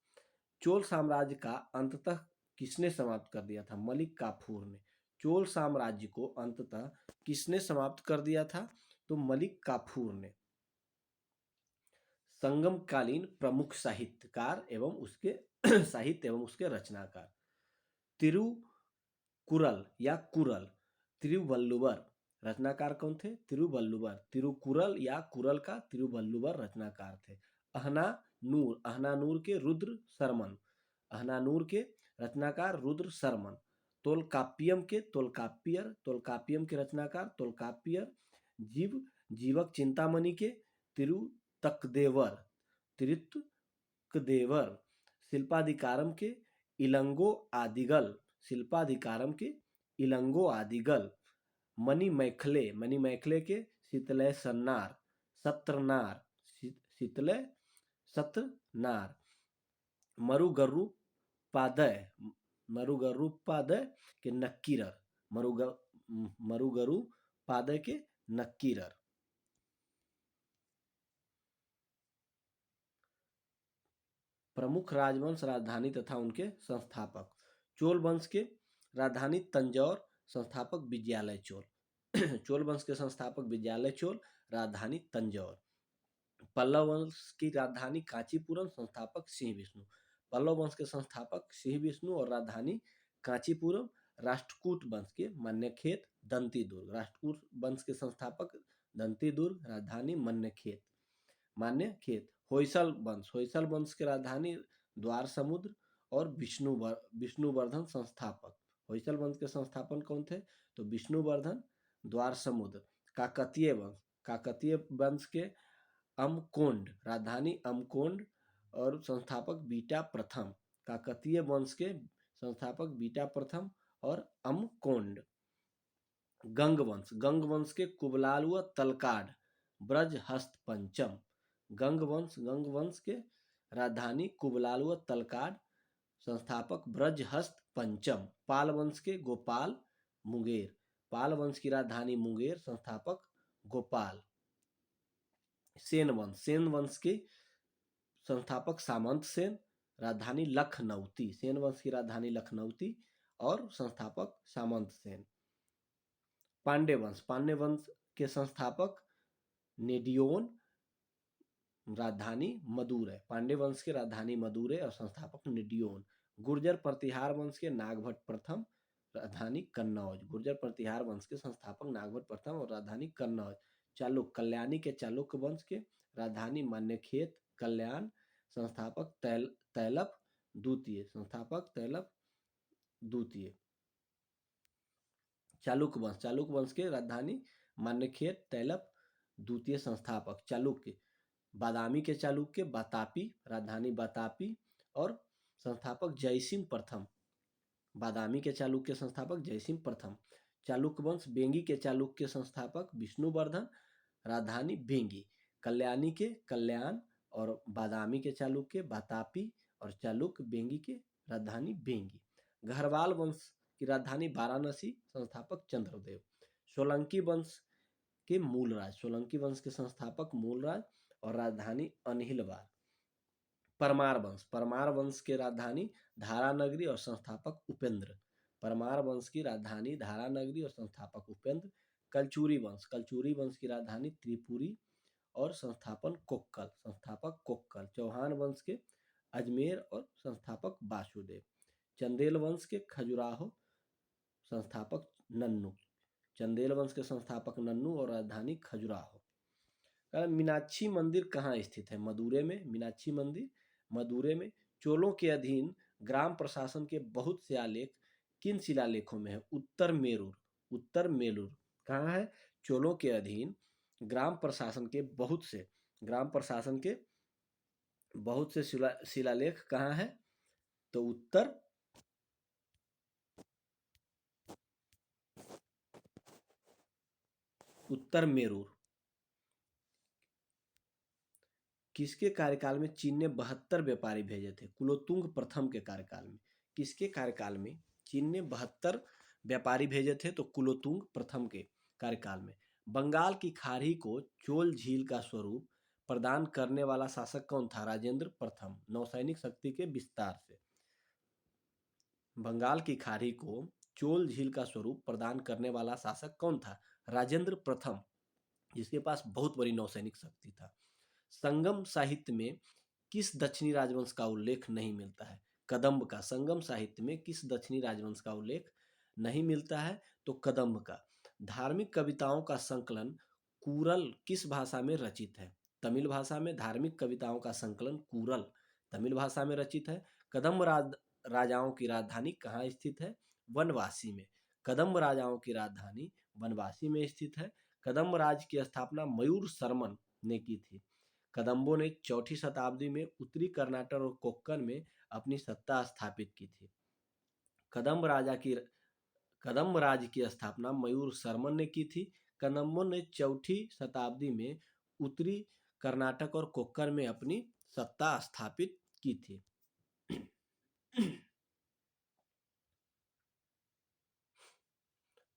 चोल साम्राज्य का अंततः किसने समाप्त कर दिया था? मलिक काफूर ने। चोल साम्राज्य को अंततः किसने समाप्त कर दिया था? तो मलिक काफूर ने। संगमकालीन प्रमुख साहित्यकार एवं उसके साहित्य एवं उसके रचनाकार। तिरुकुरल या कुरल, तिरुवल्लुवर रचनाकार कौन थे? तिरुवल्लुवर। तिरुकुरल या कुरल का तिरुवल्लुवर रचनाकार थे। अहनानूर, अहनानूर के रुद्र शर्मन, अहनानूर के रचनाकार रुद्र शर्मन। तोलकाप्पियम के तोलकाप्पियर, तोलकाप्पियम के रचनाकार तोलकाप्पियर। जीवक चिंतामणि के तिरुतकदेवर, तिरुतकदेवर। शिल्पाधिकारम के इलंगो आदिगल, शिल्पाधिकारम के इलंगो आदिगल। मणिमैखले, मणिमैखले के शीतलय सन्नार, सत्रनार, शीतलय सत्रनार। मरुगरुपादय, मरुगरुपादय के नक्कीरर, मरुगरुपादय के नक्कीरर। प्रमुख राजवंश, राजधानी तथा उनके संस्थापक। चोल वंश के राजधानी तंजौर, संस्थापक विजयालय चोल। चोल वंश के संस्थापक विजयालय चोल, राजधानी तंजौर। पल्लव वंश की राजधानी कांचीपुरम, संस्थापक सिंह विष्णु। पल्लव वंश के संस्थापक सिंह विष्णु और राजधानी कांचीपुरम। राष्ट्रकूट वंश के मन्यखेत, दंतीदुर्ग। राष्ट्रकूट वंश के संस्थापक दंतीदुर्ग, राजधानी मन्यखेत, मान्यखेत। होयसल वंश, होयसल वंश के राजधानी द्वार समुद्र और विष्णुवर्धन संस्थापक। होयसल वंश के संस्थापन कौन थे? तो विष्णुवर्धन, द्वार समुद्र। काकतीय वंश, काकतीय वंश के अमकोंड, राजधानी अमकोंड और संस्थापक बीटा प्रथम। काकतीय वंश के संस्थापक बीटा प्रथम और अमकोंड। गंग वंश, गंग वंश के कुबलाल व तलकाड, ब्रजहस्त पंचम। गंग वंश के राजधानी कुबलाल व तलकाड, संस्थापक ब्रजहस्त पंचम। पाल वंश के गोपाल मुंगेर, पाल वंश की राजधानी मुंगेर, संस्थापक गोपाल। सेन वंश, सेन वंश के संस्थापक सामंत सेन, राजधानी लखनऊती। सेन वंश की राजधानी लखनऊती और संस्थापक सामंत सेन। पांड्य वंश, पांड्य वंश के संस्थापक नेडियोन, राजधानी मदुरै। पांड्य वंश के राजधानी मदुरै और संस्थापक नेडियोन। गुर्जर प्रतिहार वंश के नागभट्ट प्रथम, राजधानी कन्नौज। गुर्जर प्रतिहार वंश के संस्थापक नागभट्ट प्रथम और राजधानी कन्नौज। चालुक्य, कल्याणी के चालुक्य वंश के राजधानी मान्यखेत, कल्याण, संस्थापक तैलप द्वितीय, संस्थापक तैलप द्वितीय। चालुक्य वंश, चालुक्य वंश के राजधानी मान्यखेत, तैलप द्वितीय, संस्थापक चालुक्य। बादामी के चालुक्य बतापी, राजधानी बतापी और संस्थापक जयसिंह प्रथम। बादामी के चालुक्य संस्थापक जयसिंह प्रथम। चालुक्य वंश बेंगी के चालुक्य संस्थापक विष्णुवर्धन, राजधानी बेंगी। कल्याणी के कल्याण और बादामी के चालुक्य बतापी और चालुक्य बेंगी के राजधानी बेंगी। गहरवाल वंश की राजधानी वाराणसी, संस्थापक चंद्रदेव। सोलंकी वंश के मूलराज, सोलंकी वंश के संस्थापक मूलराज और राजधानी अनहिलवार। परमार वंश, परमार वंश के राजधानी धारानगरी और संस्थापक उपेंद्र। परमार वंश की राजधानी धारानगरी और संस्थापक उपेंद्र। कलचुरी वंश की राजधानी त्रिपुरी और संस्थापक कोक्कल। चौहान वंश के अजमेर और संस्थापक वासुदेव। चंदेल वंश के खजुराहो, संस्थापक नन्नू। चंदेल वंश के संस्थापक नन्नू और राजधानी खजुराहो। मीनाक्षी मंदिर कहाँ स्थित है? मदुरै में मीनाक्षी मंदिर मदुरै में। चोलों के अधीन ग्राम प्रशासन के बहुत से आलेख किन शिलालेखों में है? उत्तर मेरूर कहाँ है? चोलों के अधीन ग्राम प्रशासन के बहुत से शिलालेख कहाँ है? तो उत्तर मेरूर। किसके कार्यकाल में चीन ने 72 व्यापारी भेजे थे? कुलोतुंग प्रथम के कार्यकाल में। किसके कार्यकाल में चीन ने 72 व्यापारी भेजे थे? तो कुलोतुंग प्रथम के कार्यकाल में। बंगाल की खाड़ी को चोल झील का स्वरूप प्रदान करने वाला शासक कौन था? राजेंद्र प्रथम। नौसैनिक शक्ति के विस्तार से। बंगाल की खाड़ी को चोल झील का स्वरूप प्रदान करने वाला शासक कौन था? राजेंद्र प्रथम, जिसके पास बहुत बड़ी नौसैनिक शक्ति था। संगम साहित्य में किस दक्षिणी राजवंश का उल्लेख नहीं मिलता है? कदम्ब का। संगम साहित्य में किस दक्षिणी राजवंश का उल्लेख नहीं मिलता है? तो कदम्ब का। धार्मिक कविताओं का संकलन कूरल किस भाषा में रचित है? तमिल भाषा में। धार्मिक कविताओं का संकलन कूरल तमिल भाषा में रचित है। कदम्ब राजाओं की राजधानी कहाँ स्थित है? वनवासी में। कदम्ब राजाओं की राजधानी वनवासी में स्थित है। कदम्ब राज की स्थापना मयूर शर्मन ने की थी। कदम्बों ने 4ठी शताब्दी में उत्तरी कर्नाटक और कोक्कण में अपनी सत्ता स्थापित की थी। कदम्ब राज की स्थापना मयूर शर्मन ने की थी। कदम्बों ने 4ठी शताब्दी में उत्तरी कर्नाटक और कोक्कण में अपनी सत्ता स्थापित की थी।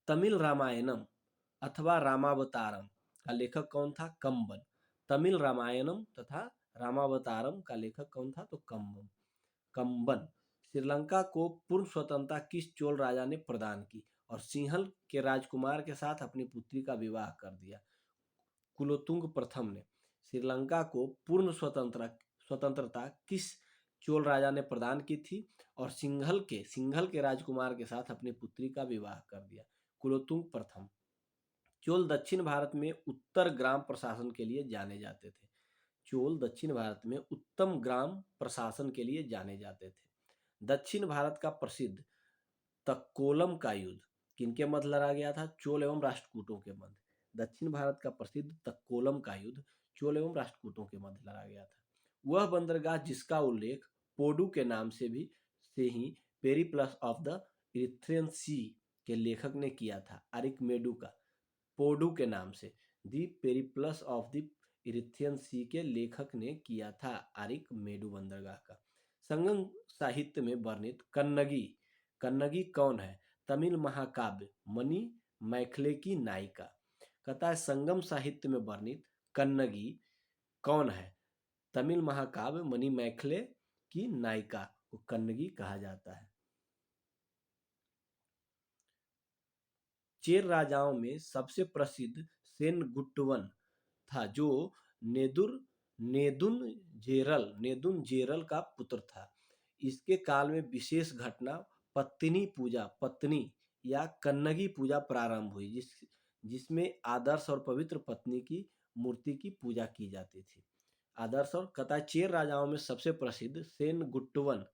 तमिल रामायणम अथवा रामावतारम का लेखक कौन था? कंबन। तमिल रामायणम तथा रामावतारम का लेखक कौन था? तो कंबन। श्रीलंका को पूर्ण स्वतंत्रता किस चोल राजा ने प्रदान की और सिंहल के राजकुमार के साथ अपनी पुत्री का विवाह कर दिया? कुलोतुंग प्रथम ने। श्रीलंका को पूर्ण स्वतंत्रता किस चोल राजा ने प्रदान की थी और सिंघल के राजकुमार के साथ अपनी पुत्री का विवाह कर दिया? कुलोतुंग प्रथम। चोल दक्षिण भारत में उत्तर ग्राम प्रशासन के लिए जाने जाते थे। चोल दक्षिण भारत में उत्तम ग्राम प्रशासन के लिए जाने जाते थे। दक्षिण भारत का प्रसिद्ध तक्कोलम का युद्ध किनके मध्य लड़ा गया था? चोल एवं राष्ट्रकूटों के मध्य। दक्षिण भारत का प्रसिद्ध तक्कोलम का युद्ध चोल एवं राष्ट्रकूटों के मध्य लड़ा गया था। वह बंदरगाह जिसका उल्लेख पोडू के नाम से ही पेरिप्लस ऑफ द इरिथ्रियन सी के लेखक ने किया था, अरिकमेडु का। पोडू के नाम से दी पेरिप्लस ऑफ द इरिथ्रियन सी के लेखक ने किया था, अरिकमेडु बंदरगाह का। संगम साहित्य में वर्णित कन्नगी कौन है? तमिल महाकाव्य मणि मैखले की नायिका। कहता है संगम साहित्य में वर्णित कन्नगी कौन है? तमिल महाकाव्य मणि मैखले की नायिका को कन्नगी कहा जाता है। चेर राजाओं में सबसे प्रसिद्ध सेनगुट्टवन था, जो नेदुनजेरल का पुत्र था। इसके काल में विशेष घटना पत्नी या कन्नगी पूजा प्रारंभ हुई, जिसमें आदर्श और पवित्र पत्नी की मूर्ति की पूजा की जाती थी। आदर्श और चेर राजाओं में सबसे प्रसिद्ध सेनगुट्टवन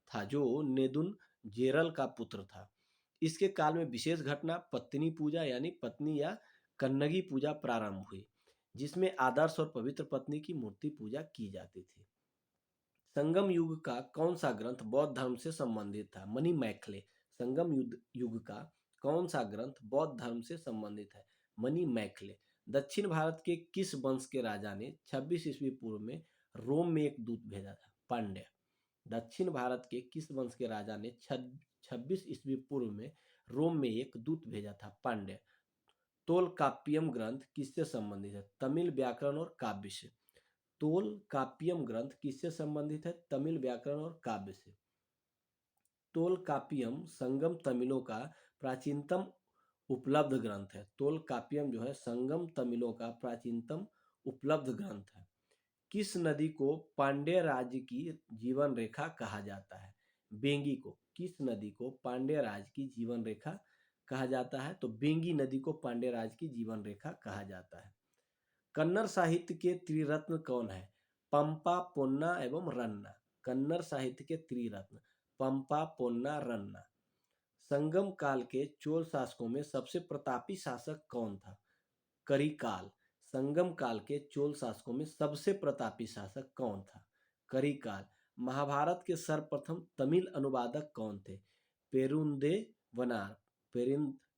था, जो नेदुनजेरल का पुत्र था। इसके काल में विशेष घटना पत्नी पूजा यानी पत्नी या कन्नगी पूजा प्रारंभ हुई, जिसमें आदर्श और पवित्र पत्नी की मूर्ति पूजा की जाती थी। संगम युग का कौन सा ग्रंथ बौद्ध धर्म से संबंधित था? मणि मैखले। संगम युग का कौन सा ग्रंथ बौद्ध धर्म से संबंधित है? मणि मैखले। दक्षिण भारत के किस वंश के राजा ने 26 ईस्वी पूर्व में रोम में एक दूत भेजा था? पांड्य। दक्षिण भारत के किस वंश के राजा ने 26 ईस्वी पूर्व में रोम में एक दूत भेजा था? पांड्य। तोलकाप्पियम ग्रंथ किससे संबंधित है? तमिल व्याकरण और काव्य से। तोलकाप्पियम ग्रंथ किससे संबंधित है? तमिल व्याकरण और काव्य से। तोलकापियम संगम तमिलों का प्राचीनतम उपलब्ध ग्रंथ है। तोलकापियम जो है संगम तमिलों का प्राचीनतम उपलब्ध ग्रंथ है। किस नदी को पांड्य राज्य की जीवन रेखा कहा जाता है? बेंगी को। किस नदी को पांड्य राज्य की जीवन रेखा कहा जाता है? तो बेंगी नदी को पांड्य राज्य की जीवन रेखा कहा जाता है। कन्नड़ साहित्य के त्रिरत्न कौन है? पंपा, पोन्ना एवं रन्ना। कन्नड़ साहित्य के त्रिरत्न पंपा, पोन्ना, रन्ना। संगम काल के चोल शासकों में सबसे प्रतापी शासक कौन था? करिकाल। संगम काल के चोल शासकों में सबसे प्रतापी शासक कौन था? करिकाल। महाभारत के सर्वप्रथम तमिल अनुवादक कौन थे? पेरुंदेवनार।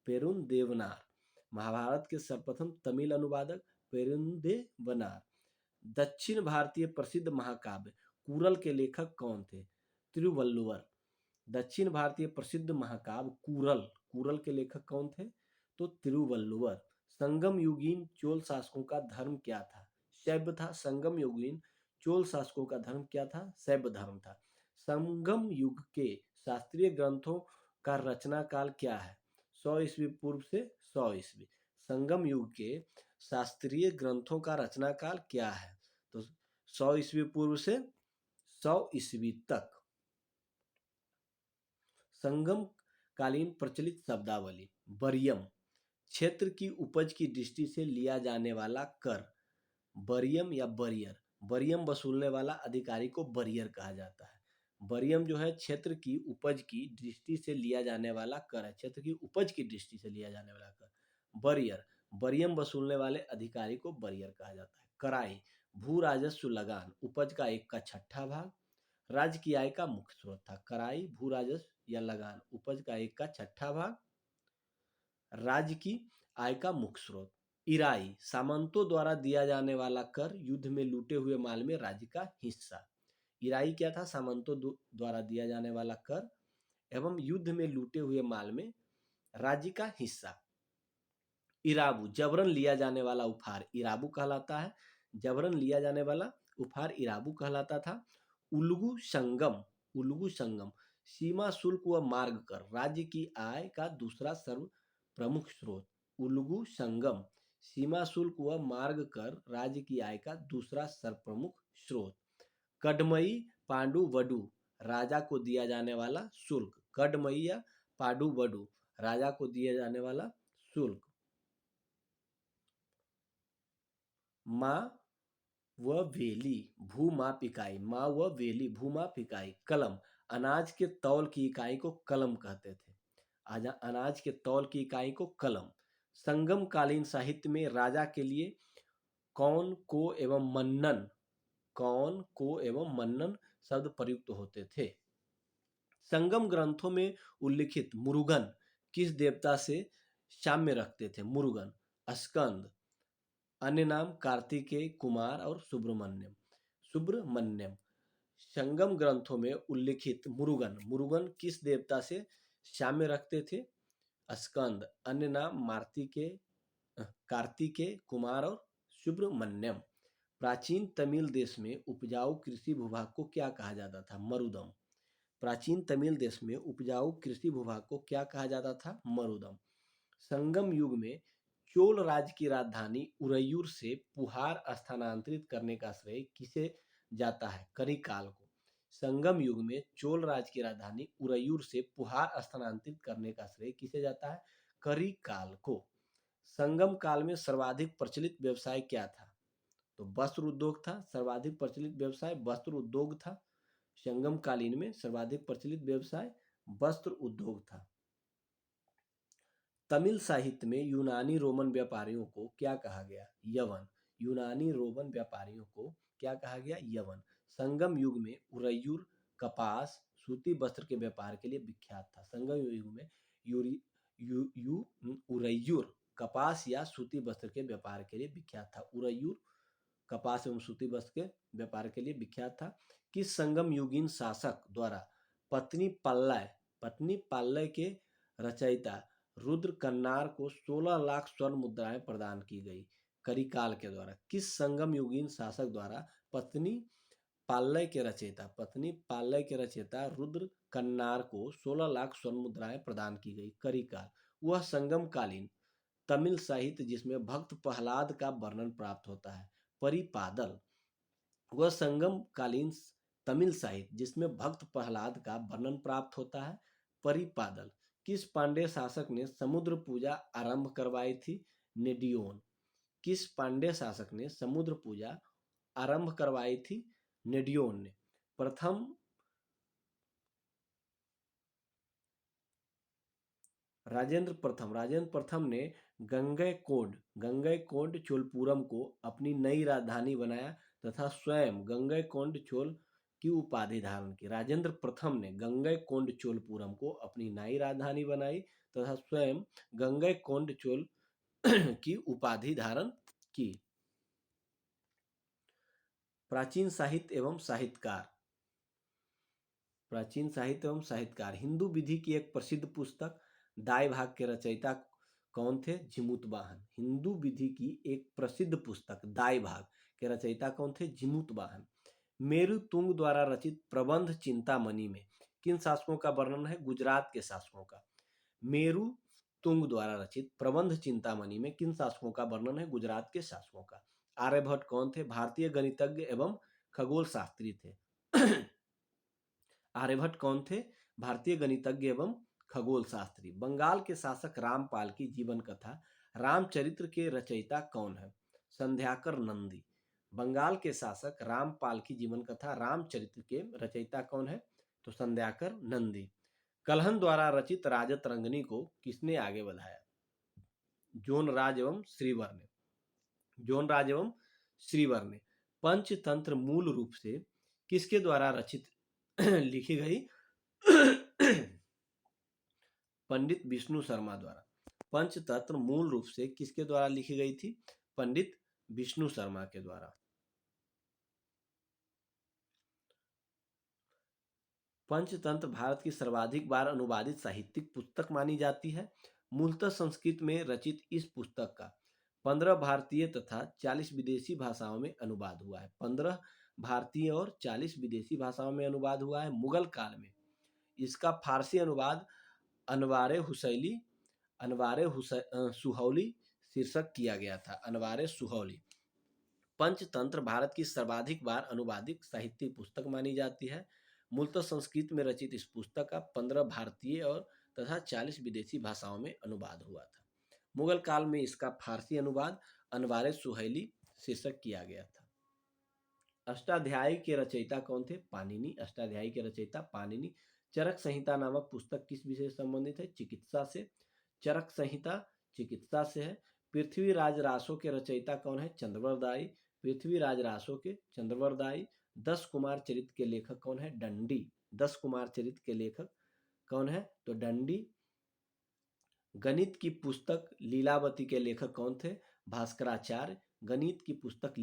पेरुंदेवनार। महाभारत के सर्वप्रथम तमिल अनुवादक पेरुंदेवनार। दक्षिण भारतीय प्रसिद्ध महाकाव्य कूरल के लेखक कौन थे? तिरुवल्लुवर। दक्षिण भारतीय प्रसिद्ध महाकाव्य कूरल, कूरल के लेखक कौन थे? तो तिरुवल्लुवर। संगम युगीन चोल शासकों का धर्म क्या था? शैव था। संगम युगीन चोल शासकों का धर्म क्या था? शैव धर्म था। संगम युग के शास्त्रीय ग्रंथों का रचना काल क्या है? 100 ईस्वी पूर्व से 100 ईस्वी। संगम युग के शास्त्रीय ग्रंथों का रचना काल क्या है? तो 100 ईस्वी पूर्व से 100 ईस्वी तक। संगम कालीन प्रचलित शब्दावली। बरियम, क्षेत्र की उपज की दृष्टि से लिया जाने वाला कर। बरियम या बरियर। बरियम वसूलने वाला अधिकारी को बरियर कहा जाता है। बरियम जो है क्षेत्र की उपज की दृष्टि से लिया जाने वाला कर है। क्षेत्र की उपज की दृष्टि से लिया जाने वाला कर। बरियर, बरियम वसूलने वाले अधिकारी को बरियर कहा जाता है। कराई, भू राजस्व लगान, उपज का 1/6 भाग। राज्य की आय का मुख्य स्रोत था। कराई भू राजस्व या लगान, उपज का 1/6 भाग, राज्य की आय का मुख्य स्रोत। इराई, सामंतों द्वारा दिया जाने वाला कर, युद्ध में लूटे हुए माल में राज्य का हिस्सा। इराई क्या था? सामंतों द्वारा दिया जाने वाला कर एवं युद्ध में लूटे हुए माल में राज्य का हिस्सा। इराबू, जबरन लिया जाने वाला उपहार इराबू कहलाता है। जबरन लिया जाने वाला उपहार इराबू कहलाता था। उल्गू संगम, उल्गू संगम, सीमा शुल्क व मार्ग कर, राज्य की आय का दूसरा सर्व प्रमुख स्रोत। उल्गू संगम, सीमा शुल्क व मार्ग कर, राज्य की आय का दूसरा सर्वप्रमुख स्रोत। कडमई पांडु वडु, राजा को दिया जाने वाला शुल्क। कडमई या पांडु वडु, राजा को दिया जाने वाला शुल्क। माँ व वेली, भूमाप इकाई। माँ व वेली, भूमाप इकाई। कलम, अनाज के तौल की इकाई को कलम कहते थे। अनाज के तौल की इकाई को कलम। संगम कालीन साहित्य में राजा के लिए कौन, को एवं मन्नन, कौन, को एवं मन्नन शब्द प्रयुक्त होते थे। संगम ग्रंथों में उल्लिखित मुरुगन किस देवता से साम्य रखते थे? मुरुगन, स्कंद। अन्य नाम कार्तिकेय, कुमार और सुब्रमण्यम। सुब्रमण्यम। संगम ग्रंथों में उल्लिखित मुरुगन, मुरुगन किस देवता से साम्य रखते थे? स्कंद। अन्य नाम मार्तिकेय, कार्तिकेय, कुमार और सुब्रमण्यम। प्राचीन तमिल देश में उपजाऊ कृषि भूभाग को क्या कहा जाता था? मरुदम। प्राचीन तमिल देश में उपजाऊ कृषि भूभाग को क्या कहा जाता था? मरुदम। संगम युग में चोल राज्य की राजधानी उरैयूर से पुहार स्थानांतरित करने का श्रेय किसे जाता है? करिकाल को। संगम युग में चोल राज्य की राजधानी उरैयूर से पुहार स्थानांतरित करने का श्रेय किसे जाता है? करिकाल को। संगम काल में सर्वाधिक प्रचलित व्यवसाय क्या था? तो वस्त्र उद्योग था। सर्वाधिक प्रचलित व्यवसाय वस्त्र उद्योग था। संगम कालीन में सर्वाधिक प्रचलित व्यवसाय वस्त्र उद्योग था। तमिल साहित्य में यूनानी रोमन व्यापारियों को क्या कहा गया? यवन। यूनानी रोमन व्यापारियों को क्या कहा गया? यवन। संगम युग में उरैयूर कपास सूती वस्त्र के व्यापार के लिए विख्यात था। संगम युग में उरैयूर कपास या सूती वस्त्र के व्यापार के लिए विख्यात था। उरैयूर कपास एवं सूती वस्त्र के व्यापार के लिए विख्यात था। किस संगम युगीन शासक द्वारा पत्नी पाल्य के रचयिता रुद्र कन्नार को 16 लाख स्वर्ण मुद्राएं प्रदान की गई? करिकाल के द्वारा। किस संगम युगीन शासक द्वारा पत्नी पाल्य के रचयिता रुद्र कन्नार को 16 लाख स्वर्ण मुद्राएं प्रदान की गई। करिकाल, वह संगम कालीन तमिल साहित्य जिसमें भक्त प्रहलाद का वर्णन प्राप्त होता है। परिपादल, वह संगम कालीन तमिल साहित्य जिसमें भक्त प्रहलाद का वर्णन प्राप्त होता है। परिपादल, किस पांड्य शासक ने समुद्र पूजा आरंभ करवाई थी? नेडियोन। किस पांड्य शासक ने समुद्र पूजा आरंभ करवाई थी? नेडियोन ने। प्रथम राजेंद्र प्रथम ने गंगैकोंड चोलपुरम को अपनी नई राजधानी बनाया तथा स्वयं गंगैकोंड चोल की उपाधि धारण की। राजेंद्र प्रथम ने गंगैकोंड चोलपुरम को अपनी नई राजधानी बनाई तथा स्वयं गंगैकोंड चोल की उपाधि धारण की। प्राचीन साहित्य एवं साहित्यकार। प्राचीन साहित्य एवं साहित्यकार। हिंदू विधि की एक प्रसिद्ध पुस्तक दाई भाग के रचयिता कौन थे? झिमुत वाहन। हिंदू विधि की एक प्रसिद्ध पुस्तक दाई भाग के रचयिता कौन थे? झिमुत वाहन। मेरु तुंग द्वारा रचित प्रबंध चिंतामणि में किन शासकों का वर्णन है? गुजरात के शासकों का। मेरु तुंग द्वारा रचित प्रबंध चिंतामणि में किन शासकों का वर्णन है? गुजरात के शासकों का। आर्यभट्ट कौन थे? भारतीय गणितज्ञ एवं खगोल शास्त्री थे। आर्यभट्ट कौन थे? भारतीय गणितज्ञ एवं खगोल शास्त्री। बंगाल के शासक रामपाल की जीवन कथा रामचरित्र के रचयिता कौन है? संध्याकर नंदी। बंगाल के शासक रामपाल की जीवन कथा रामचरित्र के रचयिता कौन है? तो संध्याकर नंदी। कल्हन द्वारा रचित राजत रंगनी को किसने आगे बढ़ाया? जोनराज एवं श्रीवर ने। जोनराज एवं श्रीवर ने। पंचतंत्र मूल रूप से किसके द्वारा रचित लिखी गई? पंडित विष्णु शर्मा द्वारा। पंचतंत्र मूल रूप से किसके द्वारा लिखी गई थी? पंडित विष्णु शर्मा के द्वारा। पंचतंत्र भारत की सर्वाधिक बार अनुवादित साहित्यिक पुस्तक मानी जाती है। मूलतः संस्कृत में रचित इस पुस्तक का 15 भारतीय तथा 40 विदेशी भाषाओं में अनुवाद हुआ है। 15 भारतीय और 40 विदेशी भाषाओं में अनुवाद हुआ है। मुगल काल में इसका फारसी अनुवाद अनवारे सुहौली शीर्षक किया गया था। अनवारे सुहौली। पंचतंत्र भारत की सर्वाधिक बार अनुवादित साहित्यिक पुस्तक मानी जाती है। मूलतः संस्कृत में रचित इस पुस्तक का 15 भारतीय और तथा 40 विदेशी भाषाओं में अनुवाद हुआ था। मुगल काल में इसका फारसी अनुवाद अनवारे सुहैली शीर्षक किया गया था। अष्टाध्यायी के रचयिता कौन थे? पाणिनि। अष्टाध्यायी के रचयिता पाणिनि। चरक संहिता नामक पुस्तक किस विषय से संबंधित है? चिकित्सा से। चरक संहिता चिकित्सा से है। पृथ्वीराज रासो के रचयिता कौन है? चंद्रवरदायी। पृथ्वीराज रासो के चंद्रवरदायी। 10 कुमार चरित्र के लेखक कौन है? दंडी। 10 कुमार चरित्र के लेखक कौन है? तो दंडी। गणित की पुस्तक लीलावती के लेखक कौन थे? भास्कराचार्य। गणित की पुस्तक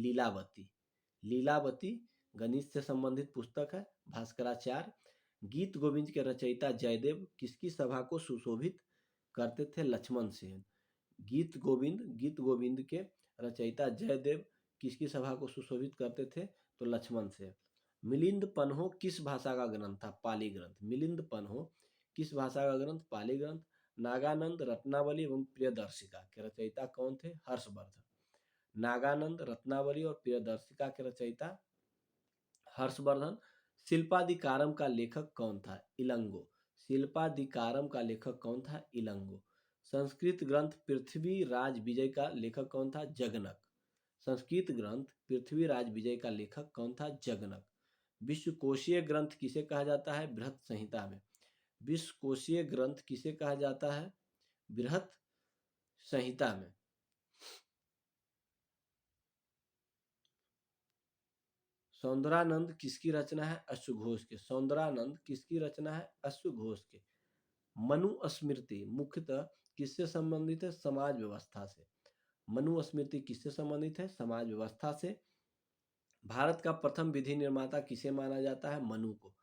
लीलावती गणित से संबंधित पुस्तक है। भास्कराचार्य। गीत गोविंद के रचयिता जयदेव किसकी सभा को सुशोभित करते थे? लक्ष्मण सेन। गीत गोविंद के रचयिता जयदेव किसकी सभा को सुशोभित करते थे? तो लक्ष्मण सेन। मिलिंद पन्हो किस भाषा का ग्रंथ था? पाली ग्रंथ। मिलिंद पन्हो किस भाषा का ग्रंथ? पाली ग्रंथ। नागानंद रत्नावली एवं प्रियदर्शिका के रचयिता कौन थे? हर्षवर्धन। नागानंद रत्नावली और प्रियदर्शिका के रचयिता हर्षवर्धन। शिल्पादिकारम का लेखक कौन था? इलंगो। शिल्पादिकारम का लेखक कौन था? इलंगो। संस्कृत ग्रंथ पृथ्वीराज विजय का लेखक कौन था? जगनक। संस्कृत ग्रंथ पृथ्वीराज विजय का लेखक कौन था? जगनक। विश्वकोशीय ग्रंथ किसे कहा जाता है? बृहत संहिता में। विश्वकोशीय ग्रंथ किसे कहा जाता है? बृहत संहिता में। सौंदरानंद किसकी रचना है? अश्वघोष के। सौंदरानंद किसकी रचना है? अश्वघोष के। मनुस्मृति मुख्यतः किससे संबंधित है? समाज व्यवस्था से। मनुस्मृति किससे संबंधित है? समाज व्यवस्था से। भारत का प्रथम विधि निर्माता किसे माना जाता है? मनु को।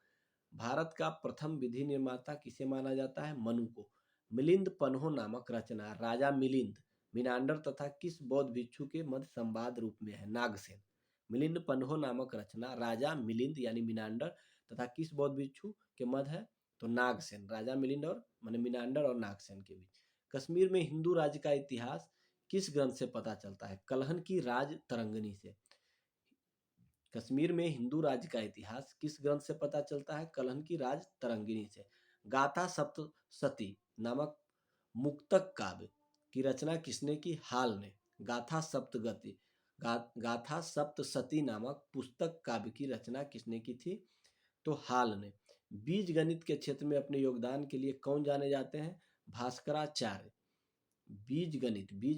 भारत का प्रथम विधि निर्माता किसे माना जाता है? मनु को। मिलिंद पन्हो नामक रचना राजा मिलिंद मिनांडर तथा किस बौद्ध भिक्षु के मध्य संवाद रूप में है? नागसेन। मिलिंद पन्हो नामक रचना राजा मिलिंद यानी मिनांडर तथा किस बौद्ध भिक्षु के मध्य है? तो नागसेन, राजा मिलिंद और माने मिनांडर और नागसेन के बीच। कश्मीर में हिंदू राज्य का इतिहास किस ग्रंथ से पता चलता है? कल्हन की राज तरंगिणी से। कश्मीर में हिंदू राज्य का इतिहास किस ग्रंथ से पता चलता है? कल्हन की राज तरंगिणी से। गाथा सप्तशती नामक मुक्तक काव्य की रचना किसने की? हाल ने। गाथा सप्तगति गाथा सप्तशती नामक पुस्तक काव्य की रचना किसने की थी? तो हाल ने। बीज गणित के क्षेत्र में अपने योगदान के लिए कौन जाने जाते हैं? भास्कराचार्य। बीज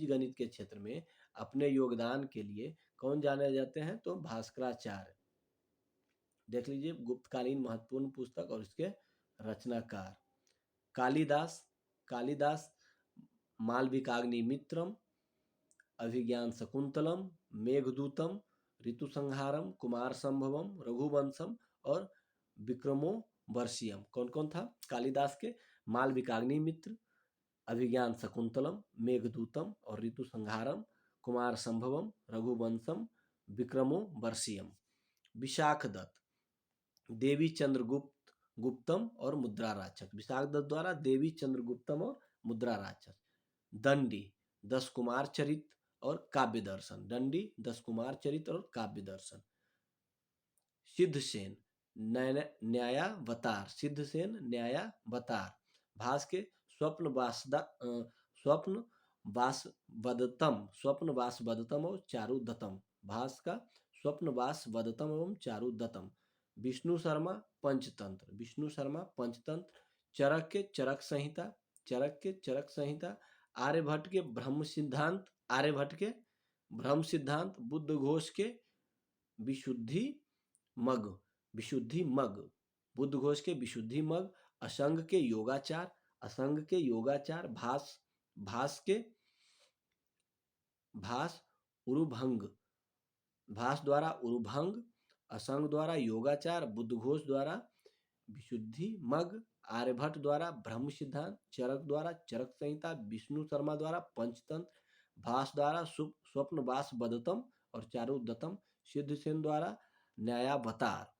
गणित के क्षेत्र में अपने योगदान के लिए कौन जाने जाते हैं? तो भास्कराचार्य। देख लीजिए गुप्तकालीन महत्वपूर्ण पुस्तक और इसके रचनाकार। कालिदास, कालिदास मालविकाग्निमित्रम, अभिज्ञान शकुंतलम, मेघदूतम, ऋतुसंहारम, कुमार संभवम, रघुवंशम और विक्रमो वर्षियम कौन कौन था? कालिदास के मालविकाग्निमित्र, अभिज्ञान शकुंतलम, मेघदूतम और ऋतुसंहारम, कुमार संभवम, रघुवंशम, विक्रमो वर्षियम। विशाख दत्त, देवी चंद्रगुप्त गुप्तम और मुद्रा राक्षस। विशाख दत्त द्वारा देवी चंद्रगुप्तम और मुद्रा राक्षस। दंडी, 10 कुमार चरित और काव्य दर्शन। दंडी, 10 कुमार चरित और काव्य दर्शन। सिद्धसेन, न्यायावतार। सिद्धसेन न्यायावतार। भास के स्वप्न वासवदत्तम और चारुदत्तम। भास का स्वप्न वासवदत्तम एवं चारुदत्तम। विष्णु शर्मा पंचतंत्र। विष्णु शर्मा पंचतंत्र। चरक के चरक संहिता। चरक के चरक संहिता। आर्यभट्ट के ब्रह्म सिद्धांत। आर्यभट्ट के ब्रह्म सिद्धांत। बुद्ध घोष के विशुद्धि मग। विशुद्धि मग। बुद्ध घोष के विशुद्धि मग। असंग के योगाचार। असंग के योगाचार। भास के भास उरुभंग। भास द्वारा उरुभंग। असंग द्वारा योगाचार। बुद्ध घोष द्वारा विशुद्धि मग। आर्यभट्ट द्वारा ब्रह्म सिद्धांत। चरक द्वारा चरक संहिता। विष्णु शर्मा द्वारा पंचतंत्र। भास द्वारा स्वप्न वास बदतम और चारुदत्तम। सिद्धसेन द्वारा न्यायावतार।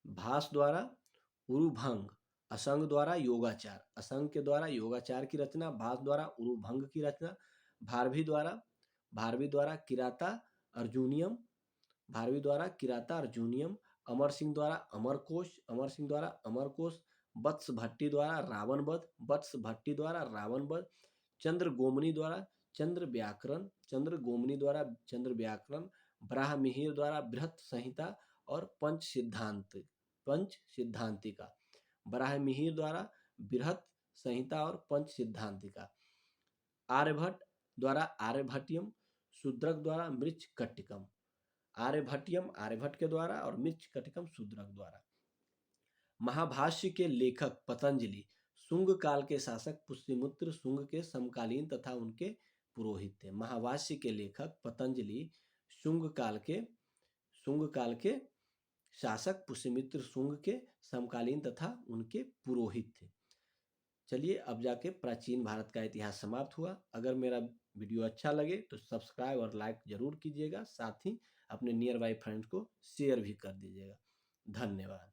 भास द्वारा उरुभंग। असंग द्वारा योगाचार। असंग के द्वारा योगाचार की रचना। भास द्वारा उरुभंग की रचना। भारवी द्वारा किराता अर्जुनियम। भारवी द्वारा किराता अर्जुनियम। अमर सिंह द्वारा अमरकोश। अमर सिंह द्वारा अमरकोश। वत्स भट्टी द्वारा रावण वध। वत्स भट्टी द्वारा रावण वध। चंद्र गोमनी द्वारा चंद्र व्याकरण। चंद्र गोमनी द्वारा चंद्र व्याकरण। ब्राह्मिहिर द्वारा बृहत संहिता और पंच सिद्धांतिका। ब्राह्मिहिर द्वारा बृहत संहिता और पंच सिद्धांतिका। आर्यभट्ट द्वारा आर्यभट्टियम। शूद्रक द्वारा मृच्छकटिकम। आर्यभट्टियम आर्यभट्ट के द्वारा और मृच्छकटिकम शूद्रक द्वारा। महाभाष्य के लेखक पतंजलि शुंग काल के शासक पुष्यमित्र शुंग के समकालीन तथा उनके पुरोहित थे। महाभाष्य के लेखक पतंजलि शुंग काल के शासक पुष्यमित्र शुंग के समकालीन तथा उनके पुरोहित थे। चलिए अब जाके प्राचीन भारत का इतिहास समाप्त हुआ। अगर मेरा वीडियो अच्छा लगे तो सब्सक्राइब और लाइक जरूर कीजिएगा, साथ ही अपने नियर बाई फ्रेंड्स को शेयर भी कर दीजिएगा। धन्यवाद।